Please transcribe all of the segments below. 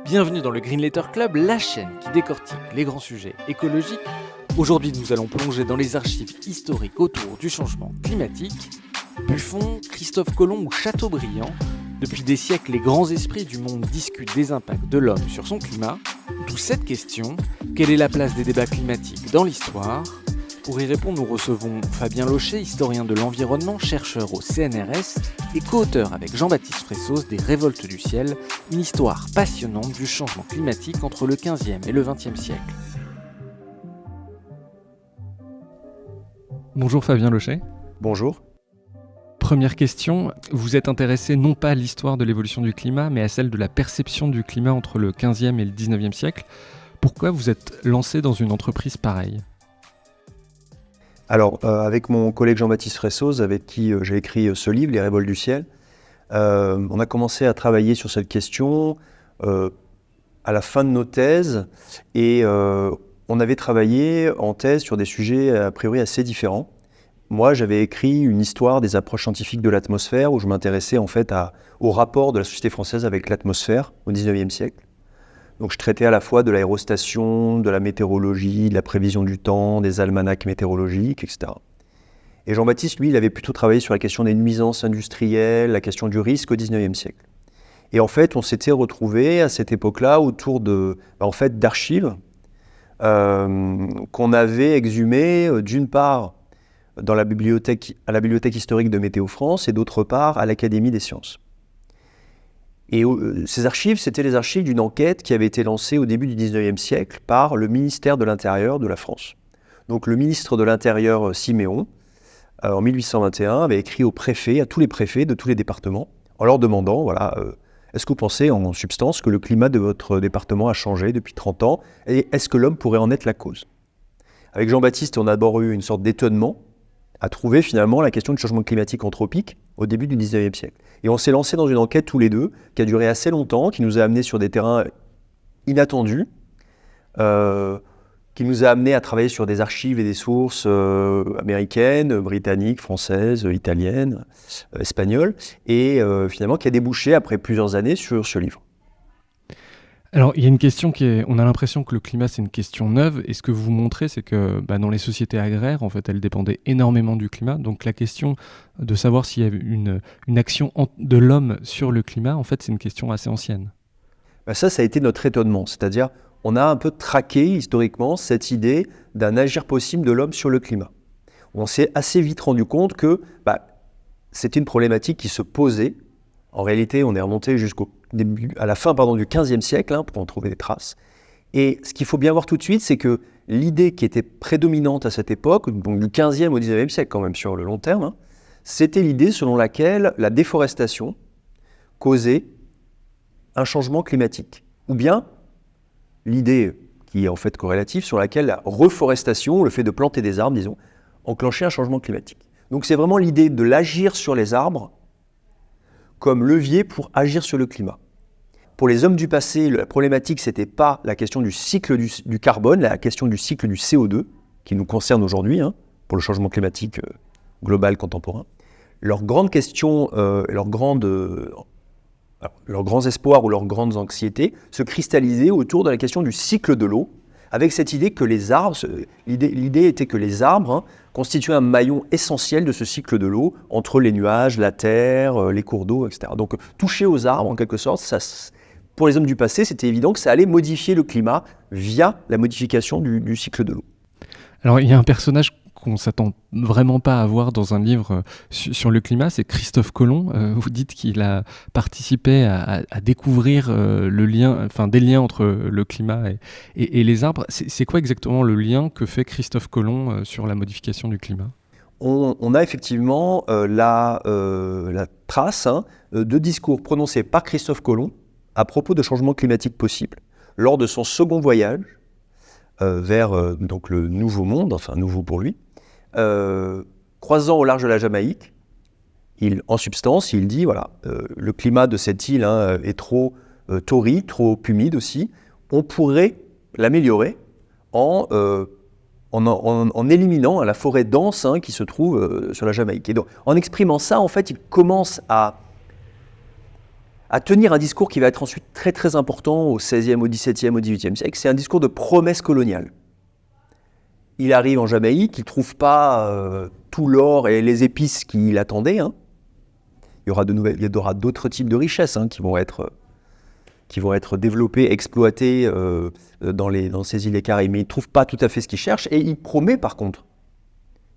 Bienvenue dans le Green Letter Club, la chaîne qui décortique les grands sujets écologiques. Aujourd'hui, nous allons plonger dans les archives historiques autour du changement climatique. Buffon, Christophe Colomb ou Chateaubriand, depuis des siècles, les grands esprits du monde discutent des impacts de l'homme sur son climat. D'où cette question, quelle est la place des débats climatiques dans l'histoire ? Pour y répondre, nous recevons Fabien Locher, historien de l'environnement, chercheur au CNRS et co-auteur avec Jean-Baptiste Fressos des Révoltes du ciel, une histoire passionnante du changement climatique entre le XVe et le XXe siècle. Bonjour Fabien Locher. Bonjour. Première question, vous êtes intéressé non pas à l'histoire de l'évolution du climat, mais à celle de la perception du climat entre le XVe et le XIXe siècle. Pourquoi vous êtes lancé dans une entreprise pareille ? Alors, avec mon collègue Jean-Baptiste Fressos, avec qui j'ai écrit ce livre, Les Révoltes du ciel, on a commencé à travailler sur cette question à la fin de nos thèses et on avait travaillé en thèse sur des sujets a priori assez différents. Moi, j'avais écrit une histoire des approches scientifiques de l'atmosphère où je m'intéressais en fait au rapport de la société française avec l'atmosphère au XIXe siècle. Donc je traitais à la fois de l'aérostation, de la météorologie, de la prévision du temps, des almanachs météorologiques, etc. Et Jean-Baptiste, lui, il avait plutôt travaillé sur la question des nuisances industrielles, la question du risque au XIXe siècle. Et en fait, on s'était retrouvés à cette époque-là autour d'archives qu'on avait exhumées d'une part à la bibliothèque historique de Météo France et d'autre part à l'Académie des sciences. Et ces archives, c'était les archives d'une enquête qui avait été lancée au début du XIXe siècle par le ministère de l'Intérieur de la France. Donc le ministre de l'Intérieur, Siméon, en 1821, avait écrit aux préfets, à tous les préfets de tous les départements, en leur demandant, est-ce que vous pensez en substance que le climat de votre département a changé depuis 30 ans et est-ce que l'homme pourrait en être la cause ? Avec Jean-Baptiste, on a d'abord eu une sorte d'étonnement à trouver finalement la question du changement climatique anthropique au début du XIXe siècle. Et on s'est lancé dans une enquête tous les deux, qui a duré assez longtemps, qui nous a amenés sur des terrains inattendus, qui nous a amenés à travailler sur des archives et des sources américaines, britanniques, françaises, italiennes, espagnoles, et finalement qui a débouché après plusieurs années sur ce livre. Alors, il y a une question on a l'impression que le climat, c'est une question neuve. Et ce que vous montrez, c'est que dans les sociétés agraires, en fait, elles dépendaient énormément du climat. Donc, la question de savoir s'il y a une action de l'homme sur le climat, en fait, c'est une question assez ancienne. Ça a été notre étonnement. C'est-à-dire, on a un peu traqué historiquement cette idée d'un agir possible de l'homme sur le climat. On s'est assez vite rendu compte que c'était une problématique qui se posait. En réalité, on est remonté à la fin du XVe siècle pour en trouver des traces. Et ce qu'il faut bien voir tout de suite, c'est que l'idée qui était prédominante à cette époque, donc du XVe au XIXe siècle quand même sur le long terme, c'était l'idée selon laquelle la déforestation causait un changement climatique. Ou bien l'idée qui est en fait corrélative sur laquelle la reforestation, le fait de planter des arbres, disons, enclenchait un changement climatique. Donc c'est vraiment l'idée de l'agir sur les arbres comme levier pour agir sur le climat. Pour les hommes du passé, la problématique, ce n'était pas la question du cycle du carbone, la question du cycle du CO2, qui nous concerne aujourd'hui, pour le changement climatique global contemporain. Leur grande question, leurs grands espoirs ou leurs grandes anxiétés se cristallisaient autour de la question du cycle de l'eau, avec cette idée que les arbres, l'idée était que les arbres constituaient un maillon essentiel de ce cycle de l'eau entre les nuages, la terre, les cours d'eau, etc. Donc toucher aux arbres, en quelque sorte, pour les hommes du passé, c'était évident que ça allait modifier le climat via la modification du cycle de l'eau. Alors il y a un personnage qu'on ne s'attend vraiment pas à voir dans un livre sur le climat, c'est Christophe Colomb. Vous dites qu'il a participé à découvrir des liens entre le climat et les arbres. C'est quoi exactement le lien que fait Christophe Colomb sur la modification du climat ? On a effectivement la trace de discours prononcés par Christophe Colomb à propos de changements climatiques possibles lors de son second voyage vers le Nouveau Monde, enfin nouveau pour lui, croisant au large de la Jamaïque. En substance, il dit le climat de cette île est trop torride, trop humide aussi. On pourrait l'améliorer en éliminant la forêt dense qui se trouve sur la Jamaïque. Et donc, en exprimant ça, en fait, il commence à à tenir un discours qui va être ensuite très très important au XVIe, au XVIIe, au XVIIIe siècle. C'est un discours de promesse coloniale. Il arrive en Jamaïque, il ne trouve pas tout l'or et les épices qu'il attendait. Il y aura d'autres types de richesses qui vont être développées, exploitées dans ces îles des Caraïbes. Mais il ne trouve pas tout à fait ce qu'il cherche et il promet par contre.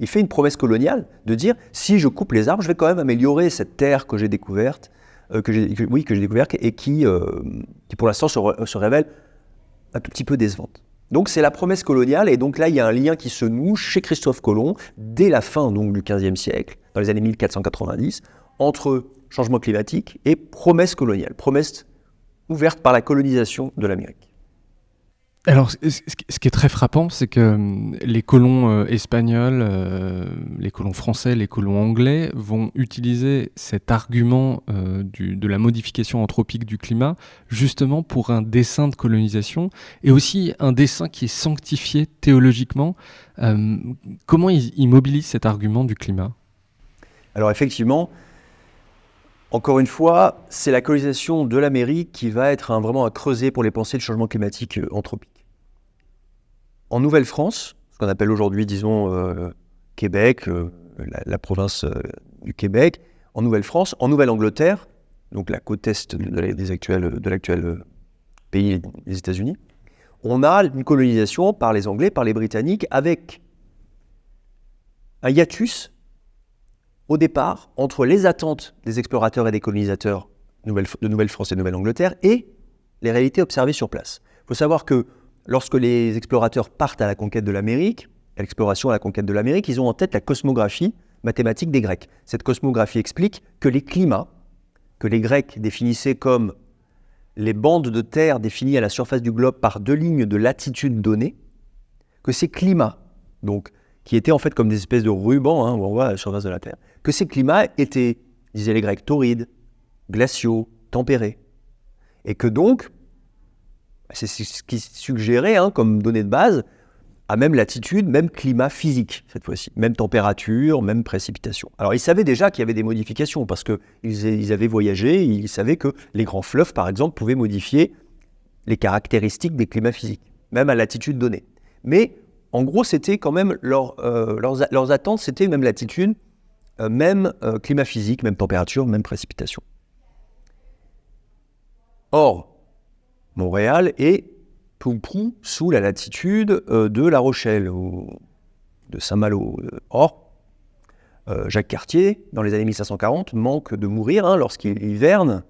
Il fait une promesse coloniale de dire si je coupe les arbres, je vais quand même améliorer cette terre que j'ai découverte, et qui pour l'instant se révèle un tout petit peu décevante. Donc c'est la promesse coloniale, et donc là il y a un lien qui se noue chez Christophe Colomb dès la fin donc, du XVe siècle, dans les années 1490, entre changement climatique et promesse coloniale, promesse ouverte par la colonisation de l'Amérique. Alors, ce qui est très frappant, c'est que les colons espagnols, les colons français, les colons anglais vont utiliser cet argument de la modification anthropique du climat justement pour un dessein de colonisation et aussi un dessein qui est sanctifié théologiquement. Comment ils mobilisent cet argument du climat ? Alors effectivement, encore une fois, c'est la colonisation de l'Amérique qui va être vraiment à creuser pour les pensées de changement climatique anthropique. En Nouvelle-France, ce qu'on appelle aujourd'hui, disons, Québec, la province du Québec, en Nouvelle-France, en Nouvelle-Angleterre, donc la côte est de l'actuel pays des États-Unis, on a une colonisation par les Anglais, par les Britanniques, avec un hiatus au départ entre les attentes des explorateurs et des colonisateurs de Nouvelle-France et de Nouvelle-Angleterre et les réalités observées sur place. Il faut savoir que lorsque les explorateurs partent à la conquête de l'Amérique, à l'exploration à la conquête de l'Amérique, ils ont en tête la cosmographie mathématique des Grecs. Cette cosmographie explique que les climats, que les Grecs définissaient comme les bandes de terre définies à la surface du globe par 2 lignes de latitude données, que ces climats, donc, qui étaient en fait comme des espèces de rubans où on voit à la surface de la Terre, que ces climats étaient, disaient les Grecs, torrides, glaciaux, tempérés. Et que donc, c'est ce qui suggérait comme donnée de base, à même latitude, même climat physique cette fois-ci, même température, même précipitation. Alors ils savaient déjà qu'il y avait des modifications parce qu'ils avaient voyagé, ils savaient que les grands fleuves par exemple pouvaient modifier les caractéristiques des climats physiques, même à latitude donnée. Mais en gros c'était quand même leurs attentes, c'était même latitude, même climat physique, même température, même précipitation. Or, Montréal est tout sous la latitude de La Rochelle ou de Saint-Malo. Or, Jacques Cartier, dans les années 1540, manque de mourir lorsqu'il hiverne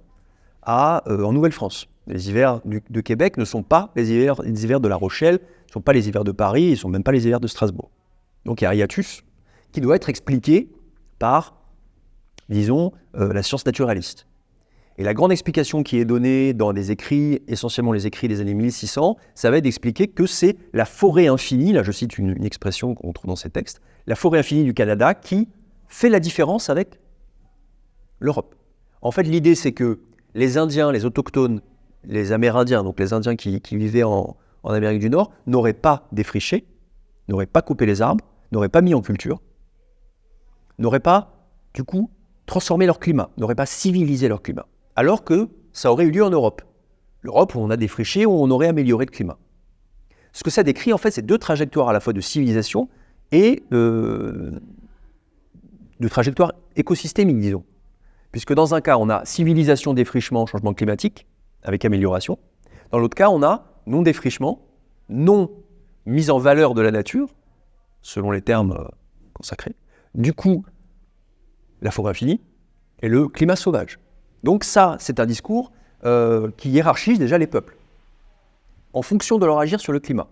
en Nouvelle-France. Les hivers de Québec ne sont pas les hivers de La Rochelle, ne sont pas les hivers de Paris, ils ne sont même pas les hivers de Strasbourg. Donc il y a un hiatus qui doit être expliqué par, disons, la science naturaliste. Et la grande explication qui est donnée dans des écrits, essentiellement les écrits des années 1600, ça va être d'expliquer que c'est la forêt infinie, là je cite une expression qu'on trouve dans ces textes, la forêt infinie du Canada qui fait la différence avec l'Europe. En fait, l'idée c'est que les Indiens, les autochtones, les Amérindiens, donc les Indiens qui vivaient en Amérique du Nord, n'auraient pas défriché, n'auraient pas coupé les arbres, n'auraient pas mis en culture, n'auraient pas, du coup, transformé leur climat, n'auraient pas civilisé leur climat. Alors que ça aurait eu lieu en Europe. L'Europe où on a défriché, où on aurait amélioré le climat. Ce que ça décrit, en fait, c'est 2 trajectoires à la fois de civilisation et de trajectoires écosystémiques, disons. Puisque dans un cas, on a civilisation, défrichement, changement climatique, avec amélioration. Dans l'autre cas, on a non-défrichement, non-mise en valeur de la nature, selon les termes consacrés. Du coup, la forêt infinie et le climat sauvage. Donc ça, c'est un discours qui hiérarchise déjà les peuples, en fonction de leur agir sur le climat.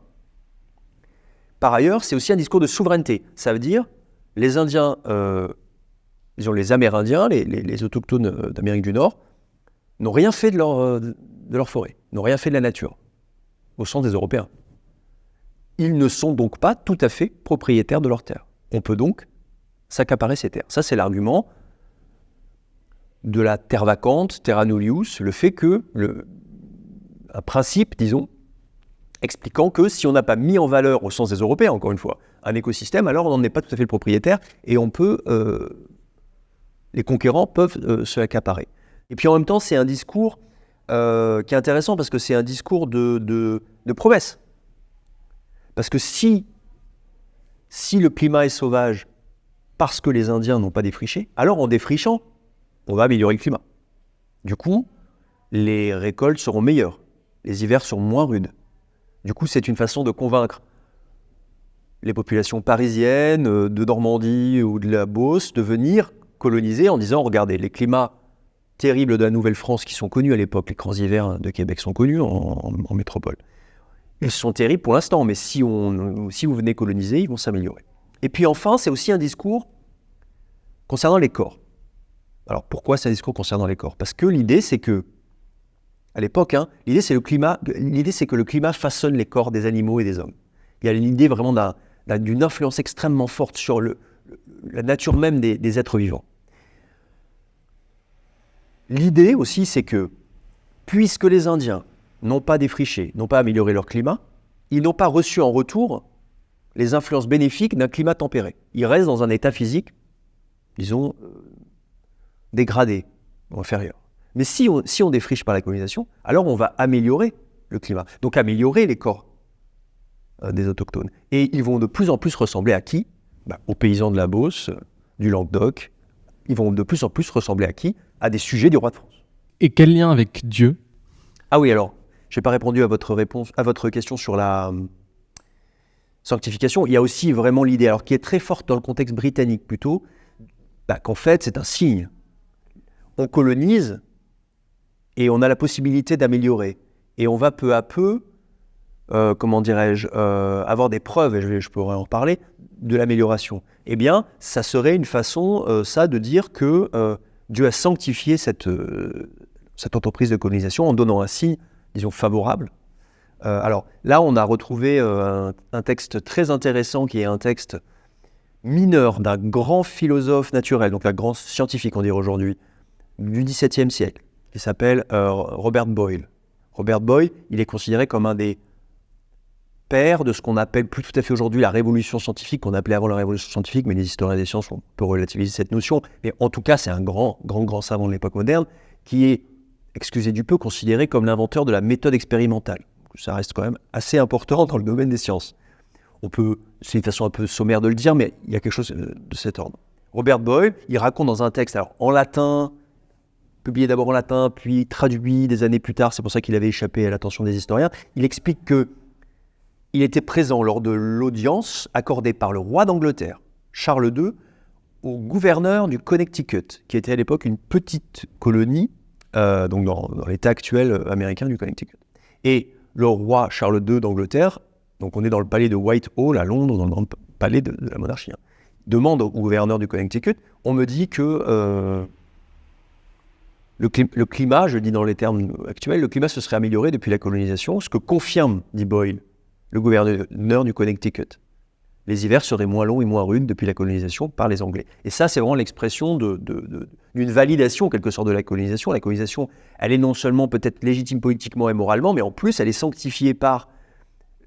Par ailleurs, c'est aussi un discours de souveraineté. Ça veut dire, les Indiens, disons les Amérindiens, les autochtones d'Amérique du Nord, n'ont rien fait de leur forêt, n'ont rien fait de la nature, au sens des Européens. Ils ne sont donc pas tout à fait propriétaires de leurs terres. On peut donc s'accaparer ces terres. Ça, c'est l'argument de la terre vacante, terra nullius, le fait que, un principe, disons, expliquant que si on n'a pas mis en valeur, au sens des Européens, encore une fois, un écosystème, alors on n'en est pas tout à fait le propriétaire et on peut, les conquérants peuvent se l'accaparer. Et puis en même temps, c'est un discours qui est intéressant parce que c'est un discours de promesse. Parce que si le climat est sauvage parce que les Indiens n'ont pas défriché, alors en défrichant, on va améliorer le climat. Du coup, les récoltes seront meilleures, les hivers seront moins rudes. Du coup, c'est une façon de convaincre les populations parisiennes, de Normandie ou de la Beauce, de venir coloniser en disant, regardez, les climats terribles de la Nouvelle-France qui sont connus à l'époque, les grands hivers de Québec sont connus en métropole. Ils sont terribles pour l'instant, mais si vous venez coloniser, ils vont s'améliorer. Et puis enfin, c'est aussi un discours concernant les corps. Alors pourquoi c'est un discours concernant les corps ? Parce que l'idée, c'est que, à l'époque, l'idée c'est que le climat façonne les corps des animaux et des hommes. Il y a l'idée vraiment d'une influence extrêmement forte sur la nature même des êtres vivants. L'idée aussi, c'est que, puisque les Indiens n'ont pas défriché, n'ont pas amélioré leur climat, ils n'ont pas reçu en retour les influences bénéfiques d'un climat tempéré. Ils restent dans un état physique, disons, dégradé ou inférieur. Mais si on défriche par la colonisation, alors on va améliorer le climat, donc améliorer les corps des autochtones. Et ils vont de plus en plus ressembler à qui ? Aux paysans de la Beauce, du Languedoc. Ils vont de plus en plus ressembler à qui ? À des sujets du roi de France. Et quel lien avec Dieu ? Ah oui, alors, je n'ai pas répondu à votre question sur la sanctification. Il y a aussi vraiment l'idée, alors qui est très forte dans le contexte britannique plutôt, qu'en fait c'est un signe. On colonise et on a la possibilité d'améliorer. Et on va peu à peu, avoir des preuves, et je pourrais en reparler, de l'amélioration. Eh bien, ça serait une façon, de dire que Dieu a sanctifié cette entreprise de colonisation en donnant un signe, disons, favorable. Alors là, on a retrouvé un texte très intéressant qui est un texte mineur d'un grand philosophe naturel, donc un grand scientifique, on dirait aujourd'hui, du XVIIe siècle, qui s'appelle Robert Boyle. Robert Boyle, il est considéré comme un des pères de ce qu'on appelle plus tout à fait aujourd'hui la révolution scientifique, qu'on appelait avant la révolution scientifique, mais les historiens des sciences ont un peu relativisé cette notion. Mais en tout cas, c'est un grand savant de l'époque moderne qui est, excusez du peu, considéré comme l'inventeur de la méthode expérimentale. Ça reste quand même assez important dans le domaine des sciences. C'est une façon un peu sommaire de le dire, mais il y a quelque chose de cet ordre. Robert Boyle, il raconte dans un texte, alors en latin, publié d'abord en latin, puis traduit des années plus tard, c'est pour ça qu'il avait échappé à l'attention des historiens, il explique qu'il était présent lors de l'audience accordée par le roi d'Angleterre, Charles II, au gouverneur du Connecticut, qui était à l'époque une petite colonie, donc dans l'état actuel américain du Connecticut. Et le roi Charles II d'Angleterre, donc on est dans le palais de Whitehall à Londres, dans le grand palais de la monarchie, demande au gouverneur du Connecticut, on me dit que le climat, je dis dans les termes actuels, le climat se serait amélioré depuis la colonisation, ce que confirme, dit Boyle, le gouverneur du Connecticut. Les hivers seraient moins longs et moins rudes depuis la colonisation par les Anglais. Et ça, c'est vraiment l'expression d'une validation, en quelque sorte, de la colonisation. La colonisation, elle est non seulement peut-être légitime politiquement et moralement, mais en plus, elle est sanctifiée par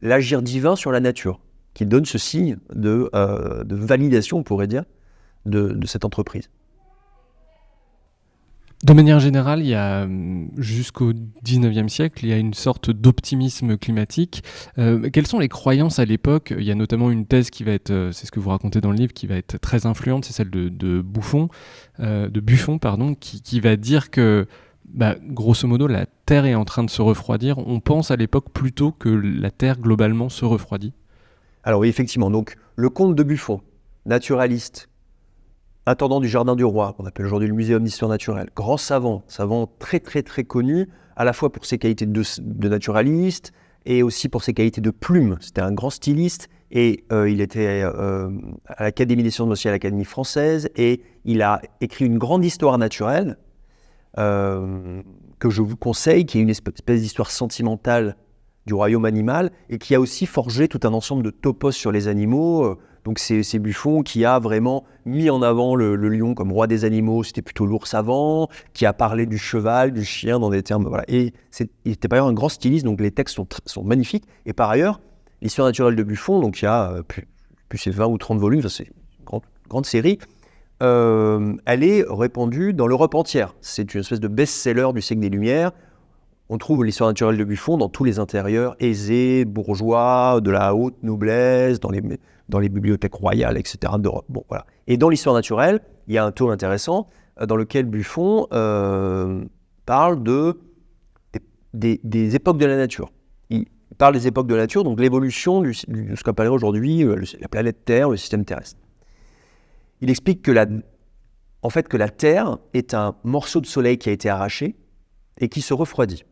l'agir divin sur la nature, qui donne ce signe de validation, on pourrait dire, de cette entreprise. De manière générale, il y a, jusqu'au 19e siècle, il y a une sorte d'optimisme climatique. Quelles sont les croyances à l'époque ? Il y a notamment une thèse qui va être, c'est ce que vous racontez dans le livre, qui va être très influente, c'est celle de Buffon, qui va dire que, grosso modo, la Terre est en train de se refroidir. On pense à l'époque plutôt que la Terre, globalement, se refroidit. Alors oui, effectivement. Donc, le comte de Buffon, naturaliste, intendant du Jardin du Roi, qu'on appelle aujourd'hui le Muséum d'histoire naturelle, grand savant très très très connu, à la fois pour ses qualités de naturaliste et aussi pour ses qualités de plume. C'était un grand styliste et il était à l'Académie des sciences, mais aussi à l'Académie française, et il a écrit une grande histoire naturelle que je vous conseille, qui est une espèce d'histoire sentimentale du royaume animal et qui a aussi forgé tout un ensemble de topos sur les animaux. Donc c'est Buffon qui a vraiment mis en avant le lion comme roi des animaux, c'était plutôt l'ours avant, qui a parlé du cheval, du chien dans des termes... Voilà. Et il était par ailleurs un grand styliste, donc les textes sont magnifiques. Et par ailleurs, l'histoire naturelle de Buffon, donc il y a plus de 20 ou 30 volumes, c'est une grande série, elle est répandue dans l'Europe entière. C'est une espèce de best-seller du siècle des Lumières. On trouve l'histoire naturelle de Buffon dans tous les intérieurs aisés, bourgeois, de la haute noblesse, dans les bibliothèques royales, etc. d'Europe. Bon, voilà. Et dans l'histoire naturelle, il y a un tome intéressant dans lequel Buffon parle des époques de la nature. Il parle des époques de la nature, donc l'évolution de ce qu'on appellerait aujourd'hui la planète Terre, le système terrestre. Il explique que la Terre est un morceau de soleil qui a été arraché et qui se refroidit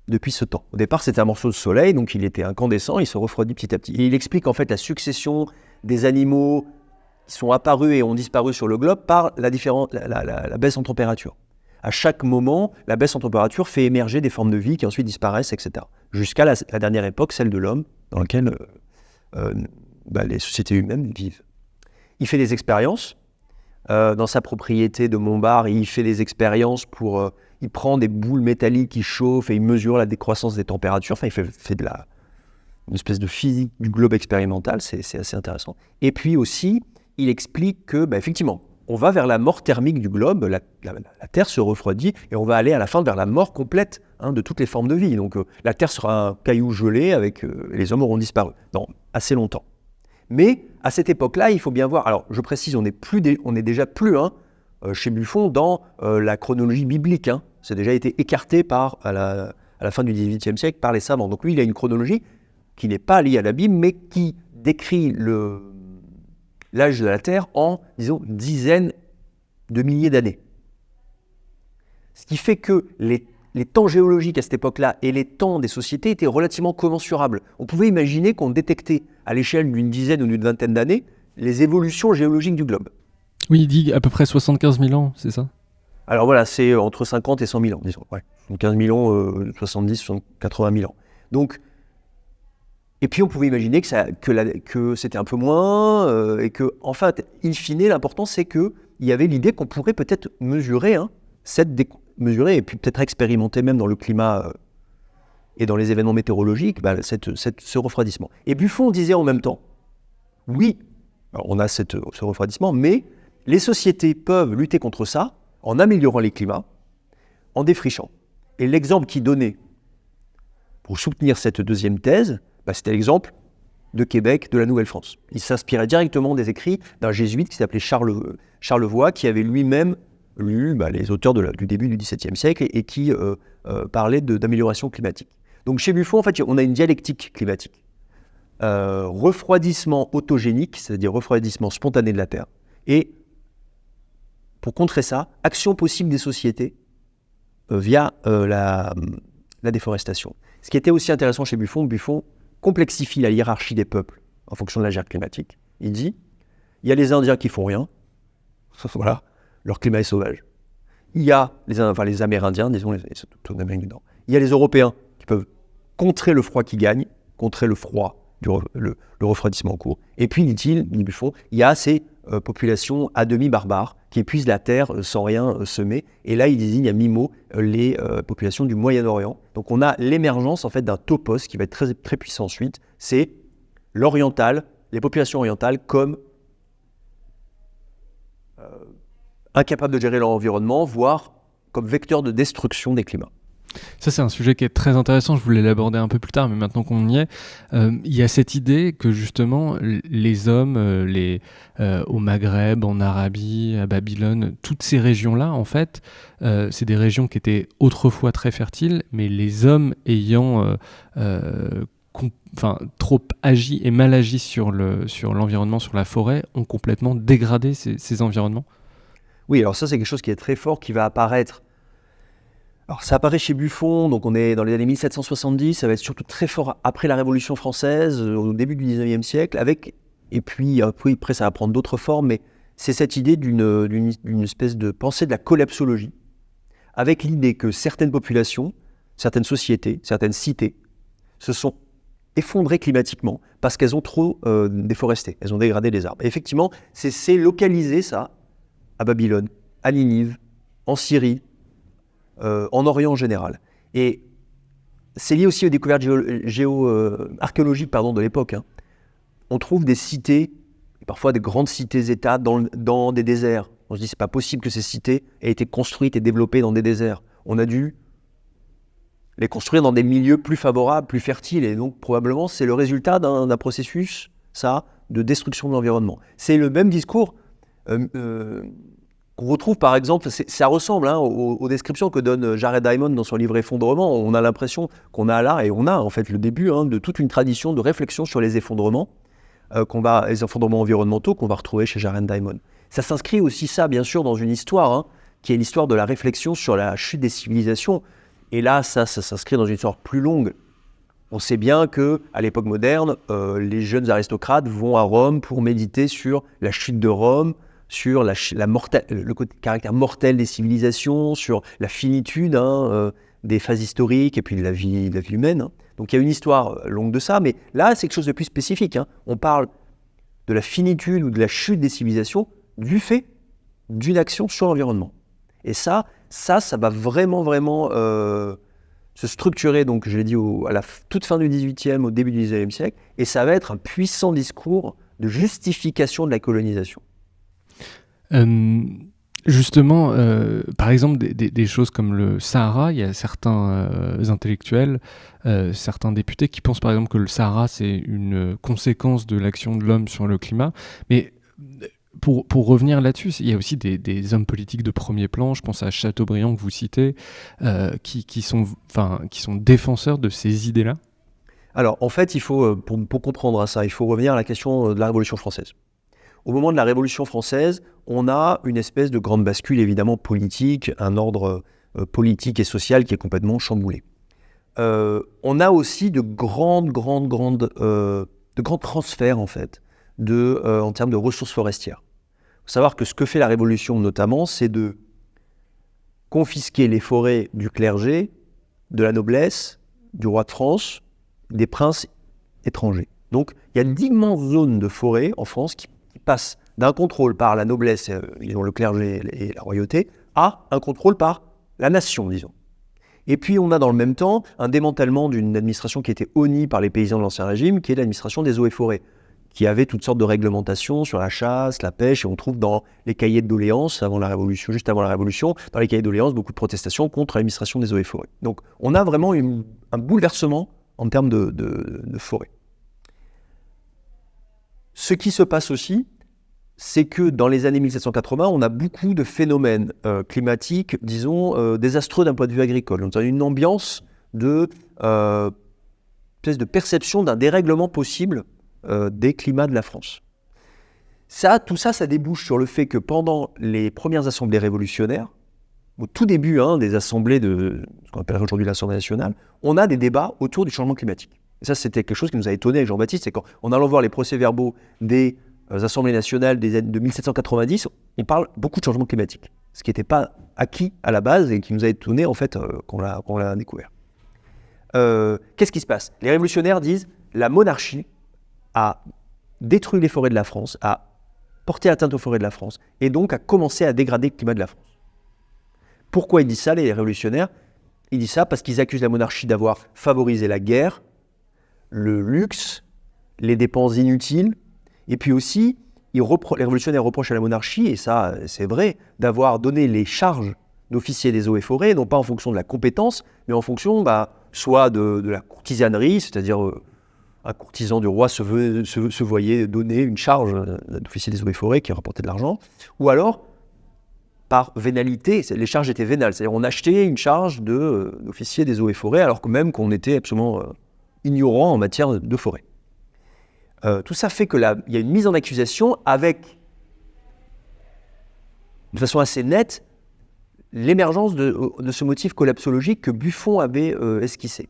depuis ce temps. Au départ, c'était un morceau de soleil, donc il était incandescent, il se refroidit petit à petit. Et il explique en fait la succession des animaux qui sont apparus et ont disparu sur le globe par la baisse en température. À chaque moment, la baisse en température fait émerger des formes de vie qui ensuite disparaissent, etc. Jusqu'à la dernière époque, celle de l'homme, dans laquelle les sociétés humaines vivent. Il fait des expériences. Dans sa propriété de Montbard, il fait des expériences il prend des boules métalliques qui chauffent et il mesure la décroissance des températures. Enfin, il fait une espèce de physique du globe expérimental, c'est assez intéressant. Et puis aussi, il explique que, effectivement, on va vers la mort thermique du globe, la Terre se refroidit et on va aller à la fin vers la mort complète de toutes les formes de vie. Donc la Terre sera un caillou gelé et les hommes auront disparu dans assez longtemps. Mais à cette époque-là, il faut bien voir, alors je précise, on n'est déjà plus chez Buffon dans la chronologie biblique. C'est déjà été écarté à la fin du XVIIIe siècle par les savants. Donc lui, il a une chronologie qui n'est pas liée à la Bible, mais qui décrit l'âge de la Terre en, disons, dizaines de milliers d'années. Ce qui fait que les temps géologiques à cette époque-là et les temps des sociétés étaient relativement commensurables. On pouvait imaginer qu'on détectait à l'échelle d'une dizaine ou d'une vingtaine d'années les évolutions géologiques du globe. Oui, il dit à peu près 75 000 ans, c'est ça ? Alors voilà, c'est entre 50 et 100 000 ans, disons. Ouais. 75 000 ans, 70, 80 000 ans. Donc, et puis on pouvait imaginer que c'était un peu moins, et que, en fait, in fine, l'important c'est qu'il y avait l'idée qu'on pourrait peut-être mesurer et puis peut-être expérimenter même dans le climat et dans les événements météorologiques ce refroidissement. Et Buffon disait en même temps, oui, alors on a ce refroidissement, mais les sociétés peuvent lutter contre ça en améliorant les climats, en défrichant. Et l'exemple qu'il donnait pour soutenir cette deuxième thèse, c'était l'exemple de Québec, de la Nouvelle-France. Il s'inspirait directement des écrits d'un jésuite qui s'appelait Charlevoix, qui avait lui-même lu les auteurs du début du XVIIe siècle et qui parlaient d'amélioration climatique. Donc chez Buffon, en fait, on a une dialectique climatique. Refroidissement autogénique, c'est-à-dire refroidissement spontané de la Terre. Et pour contrer ça, action possible des sociétés via la déforestation. Ce qui était aussi intéressant chez Buffon complexifie la hiérarchie des peuples en fonction de la gère climatique. Il dit, il y a les Indiens qui font rien, voilà, leur climat est sauvage. Il y a les Amérindiens, disons, surtout en Amérique du Nord. Il y a les Européens qui peuvent contrer le froid qui gagne, contrer le froid, le refroidissement en cours. Et puis, dit Buffon, il y a ces populations à demi barbares qui épuisent la terre sans rien semer. Et là, il désigne à mi-mot les populations du Moyen-Orient. Donc, on a l'émergence en fait d'un topos qui va être très, très puissant ensuite. C'est les populations orientales comme incapables de gérer leur environnement, voire comme vecteurs de destruction des climats. Ça, c'est un sujet qui est très intéressant, je voulais l'aborder un peu plus tard, mais maintenant qu'on y est, il y a cette idée que justement, les hommes, au Maghreb, en Arabie, à Babylone, toutes ces régions-là, en fait, c'est des régions qui étaient autrefois très fertiles, mais les hommes ayant trop agi et mal agi sur l'environnement, sur la forêt, ont complètement dégradé ces environnements. Oui, alors ça, c'est quelque chose qui est très fort, qui va apparaître. Alors ça apparaît chez Buffon, donc on est dans les années 1770, ça va être surtout très fort après la Révolution française, au début du 19e siècle, et puis après ça va prendre d'autres formes, mais c'est cette idée d'une espèce de pensée de la collapsologie, avec l'idée que certaines populations, certaines sociétés, certaines cités, se sont effondrées climatiquement parce qu'elles ont trop déforesté, elles ont dégradé les arbres. Et effectivement, c'est localisé ça à Babylone, à Ninive, en Syrie, en Orient en général. Et c'est lié aussi aux découvertes archéologiques de l'époque. On trouve des cités parfois des grandes cités-États dans des déserts. On se dit, c'est pas possible que ces cités aient été construites et développées dans des déserts. On a dû les construire dans des milieux plus favorables, plus fertiles. Et donc, probablement, c'est le résultat d'un processus, ça, de destruction de l'environnement. C'est le même discours qu'on retrouve, par exemple, ça ressemble aux descriptions que donne Jared Diamond dans son livre Effondrement. On a l'impression qu'on a là, et on a en fait le début de toute une tradition de réflexion sur les effondrements, les effondrements environnementaux qu'on va retrouver chez Jared Diamond. Ça s'inscrit aussi, ça, bien sûr, dans une histoire, qui est l'histoire de la réflexion sur la chute des civilisations. Et là, ça s'inscrit dans une histoire plus longue. On sait bien qu'à l'époque moderne, les jeunes aristocrates vont à Rome pour méditer sur la chute de Rome, sur le caractère mortel des civilisations, sur la finitude des phases historiques et puis de la vie humaine. Donc il y a une histoire longue de ça, mais là, c'est quelque chose de plus spécifique. On parle de la finitude ou de la chute des civilisations du fait d'une action sur l'environnement. Et ça va vraiment se structurer, donc je l'ai dit, à la toute fin du XVIIIe, au début du XIXe siècle, et ça va être un puissant discours de justification de la colonisation. Justement, par exemple, des choses comme le Sahara, il y a certains intellectuels, certains députés qui pensent par exemple que le Sahara, c'est une conséquence de l'action de l'homme sur le climat, mais pour revenir là-dessus, il y a aussi des hommes politiques de premier plan, je pense à Chateaubriand que vous citez, qui sont défenseurs de ces idées-là. Alors, en fait, il faut, pour comprendre ça, il faut revenir à la question de la Révolution française. Au moment de la Révolution française, on a une espèce de grande bascule, évidemment, politique, un ordre politique et social qui est complètement chamboulé. On a aussi de grands transferts, en fait, en termes de ressources forestières. Il faut savoir que ce que fait la Révolution, notamment, c'est de confisquer les forêts du clergé, de la noblesse, du roi de France, des princes étrangers. Donc, il y a d'immenses zones de forêt en France qui passent d'un contrôle par la noblesse, disons le clergé et la royauté, à un contrôle par la nation, disons. Et puis, on a dans le même temps un démantèlement d'une administration qui était honnie par les paysans de l'Ancien Régime, qui est l'administration des eaux et forêts, qui avait toutes sortes de réglementations sur la chasse, la pêche, et on trouve dans les cahiers de doléances juste avant la Révolution, dans les cahiers de doléances, beaucoup de protestations contre l'administration des eaux et forêts. Donc, on a vraiment un bouleversement en termes de forêt. Ce qui se passe aussi, c'est que dans les années 1780, on a beaucoup de phénomènes climatiques, disons, désastreux d'un point de vue agricole. On a une ambiance de perception d'un dérèglement possible des climats de la France. Tout ça, ça débouche sur le fait que pendant les premières assemblées révolutionnaires, au tout début des assemblées de ce qu'on appelle aujourd'hui l'Assemblée nationale, on a des débats autour du changement climatique. Et ça, c'était quelque chose qui nous a étonné avec Jean-Baptiste, c'est qu'en allant voir les procès-verbaux des assemblées nationales de 1790, on parle beaucoup de changement climatique, ce qui n'était pas acquis à la base et qui nous a étonné en fait qu'on l'a découvert. Qu'est-ce qui se passe ? Les révolutionnaires disent la monarchie a détruit les forêts de la France, a porté atteinte aux forêts de la France, et donc a commencé à dégrader le climat de la France. Pourquoi ils disent ça, les révolutionnaires ? Ils disent ça parce qu'ils accusent la monarchie d'avoir favorisé la guerre, le luxe, les dépenses inutiles, et puis aussi, les révolutionnaires reprochent à la monarchie, et ça c'est vrai, d'avoir donné les charges d'officier des eaux et forêts, non pas en fonction de la compétence, mais en fonction soit de la courtisanerie, c'est-à-dire un courtisan du roi se voyait donner une charge d'officier des eaux et forêts qui rapportait de l'argent, ou alors par vénalité, les charges étaient vénales, c'est-à-dire on achetait une charge d'officier des eaux et forêts alors que même qu'on était absolument ignorant en matière de forêt. Tout ça fait qu'il y a une mise en accusation avec, de façon assez nette, l'émergence de ce motif collapsologique que Buffon avait esquissé.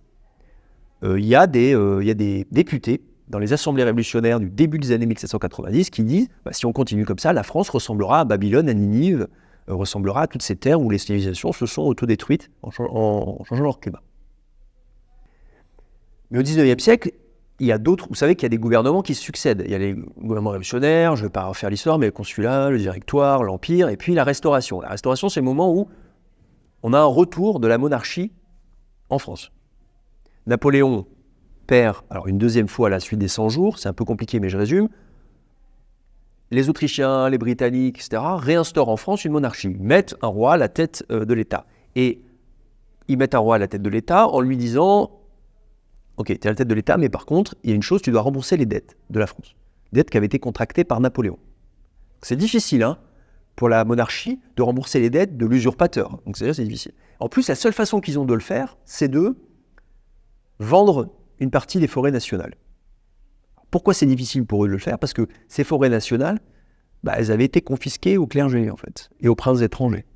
Il y a des députés dans les assemblées révolutionnaires du début des années 1790 qui disent si on continue comme ça, la France ressemblera à Babylone, à Ninive, ressemblera à toutes ces terres où les civilisations se sont autodétruites en changeant leur climat. Mais au XIXe siècle, il y a d'autres, vous savez qu'il y a des gouvernements qui se succèdent. Il y a les gouvernements révolutionnaires, je ne vais pas refaire l'histoire, mais le consulat, le directoire, l'empire, et puis la Restauration. La Restauration, c'est le moment où on a un retour de la monarchie en France. Napoléon perd, alors une deuxième fois à la suite des 100 jours, c'est un peu compliqué mais je résume, les Autrichiens, les Britanniques, etc., réinstaurent en France une monarchie, mettent un roi à la tête de l'État. Et ils mettent un roi à la tête de l'État en lui disant « Ok, tu es à la tête de l'État, mais par contre, il y a une chose, tu dois rembourser les dettes de la France. » Dettes qui avaient été contractées par Napoléon. C'est difficile, hein, pour la monarchie, de rembourser les dettes de l'usurpateur. Donc c'est difficile. En plus, la seule façon qu'ils ont de le faire, c'est de vendre une partie des forêts nationales. Pourquoi c'est difficile pour eux de le faire? Parce que ces forêts nationales, elles avaient été confisquées au clergé, en fait, et aux princes étrangers.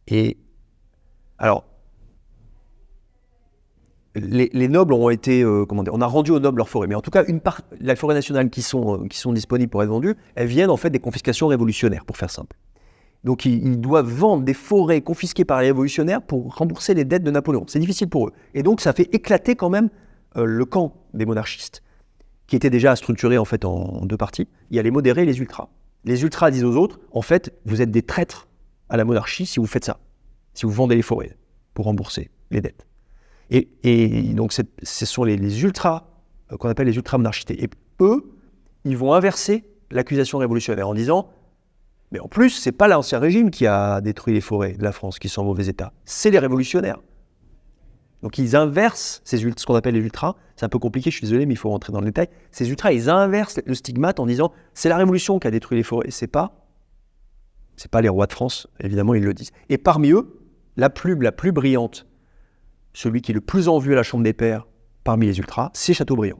Et alors, les nobles ont été, on a rendu aux nobles leurs forêts, mais en tout cas, les forêts nationales qui sont disponibles pour être vendues, elles viennent en fait des confiscations révolutionnaires, pour faire simple. Donc ils doivent vendre des forêts confisquées par les révolutionnaires pour rembourser les dettes de Napoléon. C'est difficile pour eux. Et donc ça fait éclater quand même le camp des monarchistes, qui était déjà structuré en fait en deux parties. Il y a les modérés et les ultras. Les ultras disent aux autres, en fait, vous êtes des traîtres à la monarchie si vous faites ça, si vous vendez les forêts pour rembourser les dettes. Et donc ce sont les ultras, qu'on appelle les ultra-monarchistes. Et eux, ils vont inverser l'accusation révolutionnaire en disant « Mais en plus, c'est pas l'Ancien Régime qui a détruit les forêts de la France qui sont en mauvais état, c'est les révolutionnaires. » Donc ils inversent ce qu'on appelle les ultras. C'est un peu compliqué, je suis désolé, mais il faut rentrer dans le détail. Ces ultras, ils inversent le stigmate en disant « C'est la Révolution qui a détruit les forêts, c'est pas les rois de France, évidemment, ils le disent. » Et parmi eux, la plus brillante, celui qui est le plus en vue à la Chambre des Pairs parmi les ultras, c'est Chateaubriand.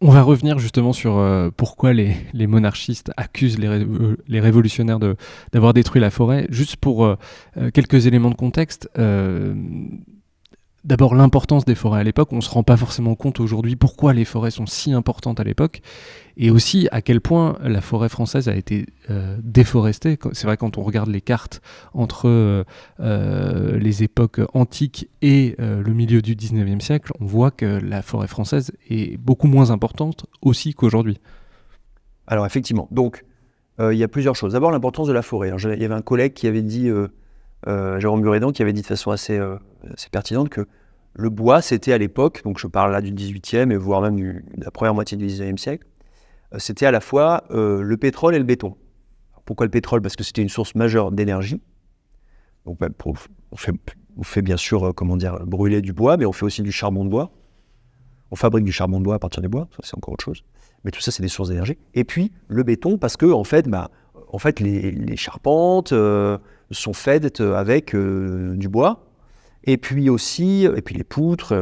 On va revenir justement sur pourquoi les monarchistes accusent les révolutionnaires d'avoir détruit la forêt. Juste pour quelques éléments de contexte, d'abord l'importance des forêts à l'époque. On ne se rend pas forcément compte aujourd'hui pourquoi les forêts sont si importantes à l'époque, et aussi à quel point la forêt française a été déforestée. C'est vrai, quand on regarde les cartes entre les époques antiques et le milieu du 19e siècle, on voit que la forêt française est beaucoup moins importante aussi qu'aujourd'hui. Alors effectivement, donc il y a plusieurs choses. D'abord l'importance de la forêt. Alors, il y avait un collègue qui avait dit, Jérôme Burédan, qui avait dit de façon assez pertinente que le bois, c'était à l'époque, donc je parle là du 18e et voire même de la première moitié du 19e siècle, c'était à la fois le pétrole et le béton. Alors, pourquoi le pétrole? Parce que c'était une source majeure d'énergie. Donc on fait bien sûr brûler du bois, mais on fait aussi du charbon de bois. On fabrique du charbon de bois à partir des bois, ça c'est encore autre chose. Mais tout ça, c'est des sources d'énergie. Et puis le béton, parce que en fait les charpentes sont faites avec du bois. Et puis les poutres,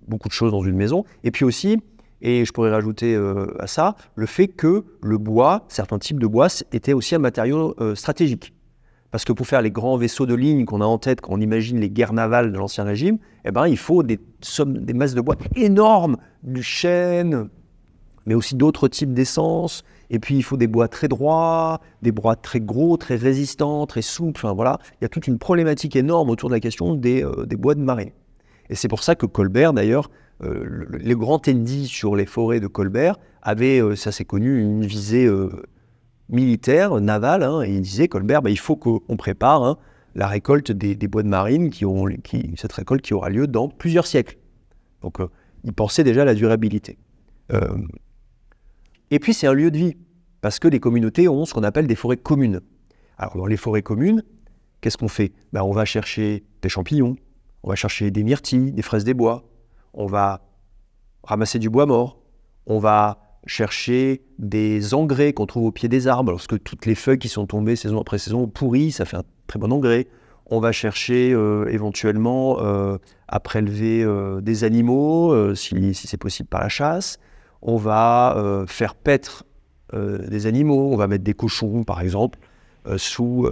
beaucoup de choses dans une maison. Et puis aussi, et je pourrais rajouter à ça, le fait que le bois, certains types de bois, étaient aussi un matériau stratégique. Parce que pour faire les grands vaisseaux de ligne qu'on a en tête quand on imagine les guerres navales de l'Ancien Régime, il faut des masses de bois énormes, du chêne, mais aussi d'autres types d'essence. Et puis il faut des bois très droits, des bois très gros, très résistants, très souples. Enfin, voilà. Il y a toute une problématique énorme autour de la question des bois de marée. Et c'est pour ça que Colbert, d'ailleurs, le grand édit sur les forêts de Colbert avait, ça c'est connu, une visée militaire, navale, et il disait, Colbert, il faut qu'on prépare la récolte des bois de marine, cette récolte qui aura lieu dans plusieurs siècles. Donc il pensait déjà à la durabilité. Et puis c'est un lieu de vie, parce que les communautés ont ce qu'on appelle des forêts communes. Alors dans les forêts communes, qu'est-ce qu'on fait? On va chercher des champignons, on va chercher des myrtilles, des fraises des bois, on va ramasser du bois mort, on va chercher des engrais qu'on trouve au pied des arbres, lorsque toutes les feuilles qui sont tombées saison après saison pourries, ça fait un très bon engrais. On va chercher éventuellement à prélever des animaux, si c'est possible par la chasse. On va faire paître des animaux, on va mettre des cochons par exemple sous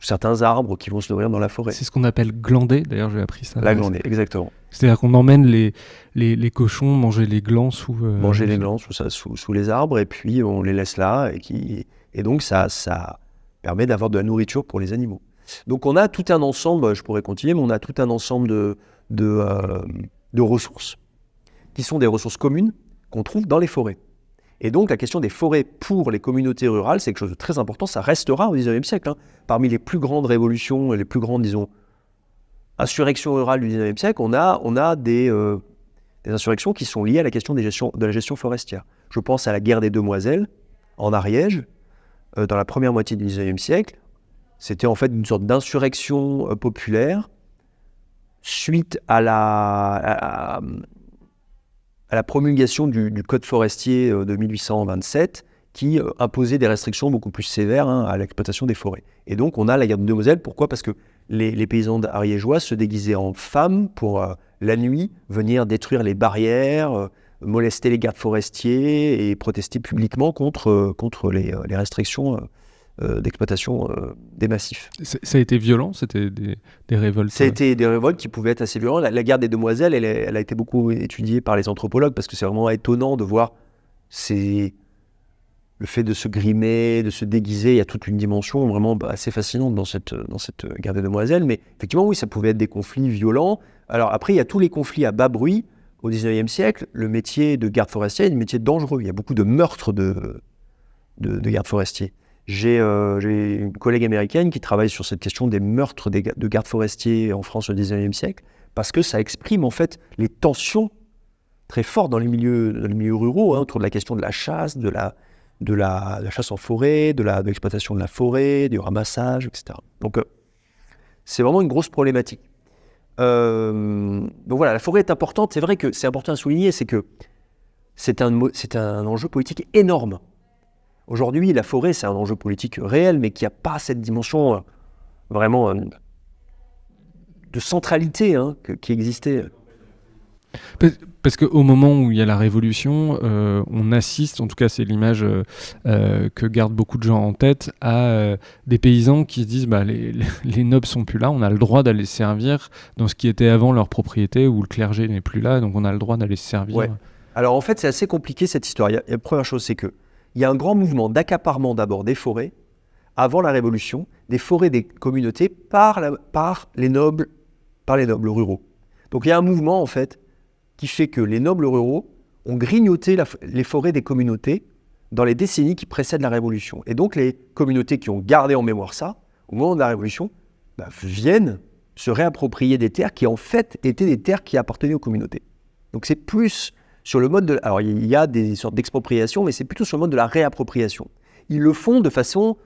certains arbres qui vont se nourrir dans la forêt. C'est ce qu'on appelle glander, d'ailleurs j'ai appris ça. La glandée, exactement. C'est-à-dire qu'on emmène les cochons manger les glands sous... manger les glands sous les arbres, et puis on les laisse là, et donc ça permet d'avoir de la nourriture pour les animaux. Donc on a tout un ensemble, je pourrais continuer, mais on a tout un ensemble de ressources, qui sont des ressources communes qu'on trouve dans les forêts. Et donc la question des forêts pour les communautés rurales, c'est quelque chose de très important, ça restera au XIXe siècle. Parmi les plus grandes révolutions, les plus grandes, insurrections rurales du XIXe siècle, on a des des insurrections qui sont liées à la question de la gestion forestière. Je pense à la guerre des Demoiselles en Ariège, dans la première moitié du XIXe siècle. C'était en fait une sorte d'insurrection populaire suite à la promulgation du Code forestier de 1827 qui imposait des restrictions beaucoup plus sévères à l'exploitation des forêts. Et donc on a la guerre des Demoiselles. Pourquoi ? Parce que les paysans ariégeois se déguisaient en femmes pour la nuit venir détruire les barrières, molester les gardes forestiers et protester publiquement contre les restrictions d'exploitation des massifs. Ça a été violent, c'était des révoltes. Ça a été des révoltes qui pouvaient être assez violentes. La guerre des Demoiselles, elle a été beaucoup étudiée par les anthropologues parce que c'est vraiment étonnant de voir le fait de se grimer, de se déguiser. Il y a toute une dimension vraiment assez fascinante dans cette guerre des Demoiselles. Mais effectivement, oui, ça pouvait être des conflits violents. Alors après, il y a tous les conflits à bas bruit. Au XIXe siècle, le métier de garde forestier est un métier dangereux. Il y a beaucoup de meurtres de gardes forestiers. J'ai une collègue américaine qui travaille sur cette question des meurtres de gardes forestiers en France au XIXe siècle, parce que ça exprime en fait les tensions très fortes dans les milieux ruraux, autour de la question de la chasse, de la chasse en forêt, de l'exploitation de la forêt, du ramassage, etc. Donc c'est vraiment une grosse problématique. Donc voilà, la forêt est importante. C'est vrai que c'est important à souligner, c'est que c'est un enjeu politique énorme. Aujourd'hui, la forêt, c'est un enjeu politique réel, mais qui n'a pas cette dimension vraiment de centralité qui existait. Parce qu'au moment où il y a la Révolution, on assiste, en tout cas c'est l'image que gardent beaucoup de gens en tête, à des paysans qui se disent les nobles sont plus là, on a le droit d'aller se servir dans ce qui était avant leur propriété, où le clergé n'est plus là, donc on a le droit d'aller se servir. Ouais. Alors en fait c'est assez compliqué cette histoire. La première chose c'est qu'il y a un grand mouvement d'accaparement d'abord des forêts, avant la Révolution, des forêts des communautés par les nobles ruraux. Donc il y a un mouvement en fait qui fait que les nobles ruraux ont grignoté les forêts des communautés dans les décennies qui précèdent la Révolution. Et donc les communautés qui ont gardé en mémoire ça, au moment de la Révolution, viennent se réapproprier des terres qui en fait étaient des terres qui appartenaient aux communautés. Donc c'est plus sur le mode de... Alors il y a des sortes d'expropriation, mais c'est plutôt sur le mode de la réappropriation. Ils le font de façon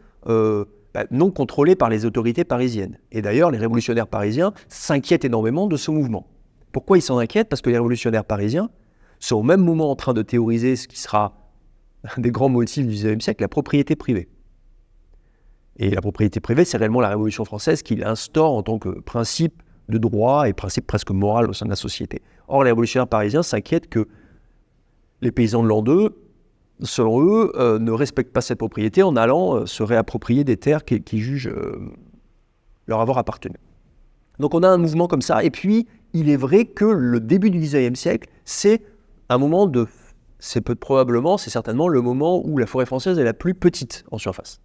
non contrôlée par les autorités parisiennes. Et d'ailleurs, les révolutionnaires parisiens s'inquiètent énormément de ce mouvement. Pourquoi ils s'en inquiètent ? Parce que les révolutionnaires parisiens sont au même moment en train de théoriser ce qui sera un des grands motifs du XIXe siècle, la propriété privée. Et la propriété privée, c'est réellement la Révolution française qui l'instaure en tant que principe de droit et principe presque moral au sein de la société. Or, les révolutionnaires parisiens s'inquiètent que les paysans de l'an 2, selon eux, ne respectent pas cette propriété en allant se réapproprier des terres qu'ils jugent leur avoir appartenu. Donc on a un mouvement comme ça, et puis il est vrai que le début du XIXe siècle, c'est un moment c'est certainement le moment où la forêt française est la plus petite en surface.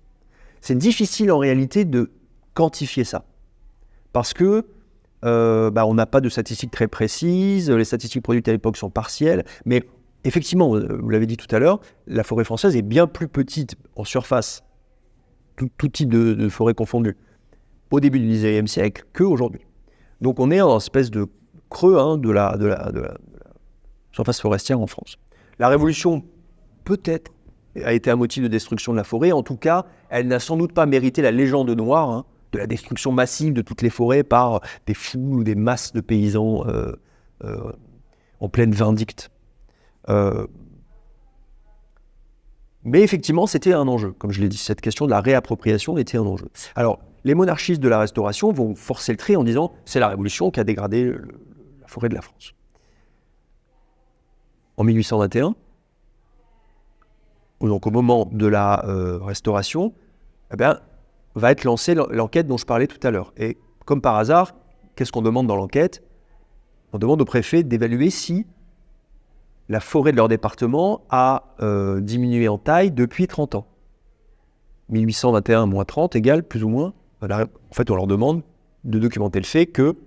C'est difficile en réalité de quantifier ça, parce que on n'a pas de statistiques très précises, les statistiques produites à l'époque sont partielles, mais effectivement, vous l'avez dit tout à l'heure, la forêt française est bien plus petite en surface, tout type de forêt confondue, au début du XIXe siècle qu'aujourd'hui. Donc on est en espèce de creux de la surface forestière en France. La Révolution, peut-être, a été un motif de destruction de la forêt. En tout cas, elle n'a sans doute pas mérité la légende noire de la destruction massive de toutes les forêts par des foules ou des masses de paysans en pleine vindicte. Mais effectivement, c'était un enjeu. Comme je l'ai dit, cette question de la réappropriation était un enjeu. Alors, les monarchistes de la Restauration vont forcer le trait en disant « c'est la Révolution qui a dégradé la forêt de la France ». En 1821, donc au moment de la Restauration, va être lancée l'enquête dont je parlais tout à l'heure. Et comme par hasard, qu'est-ce qu'on demande dans l'enquête ? On demande au préfet d'évaluer si la forêt de leur département a diminué en taille depuis 30 ans. 1821 moins 30 égale plus ou moins... En fait, on leur demande de documenter le fait que,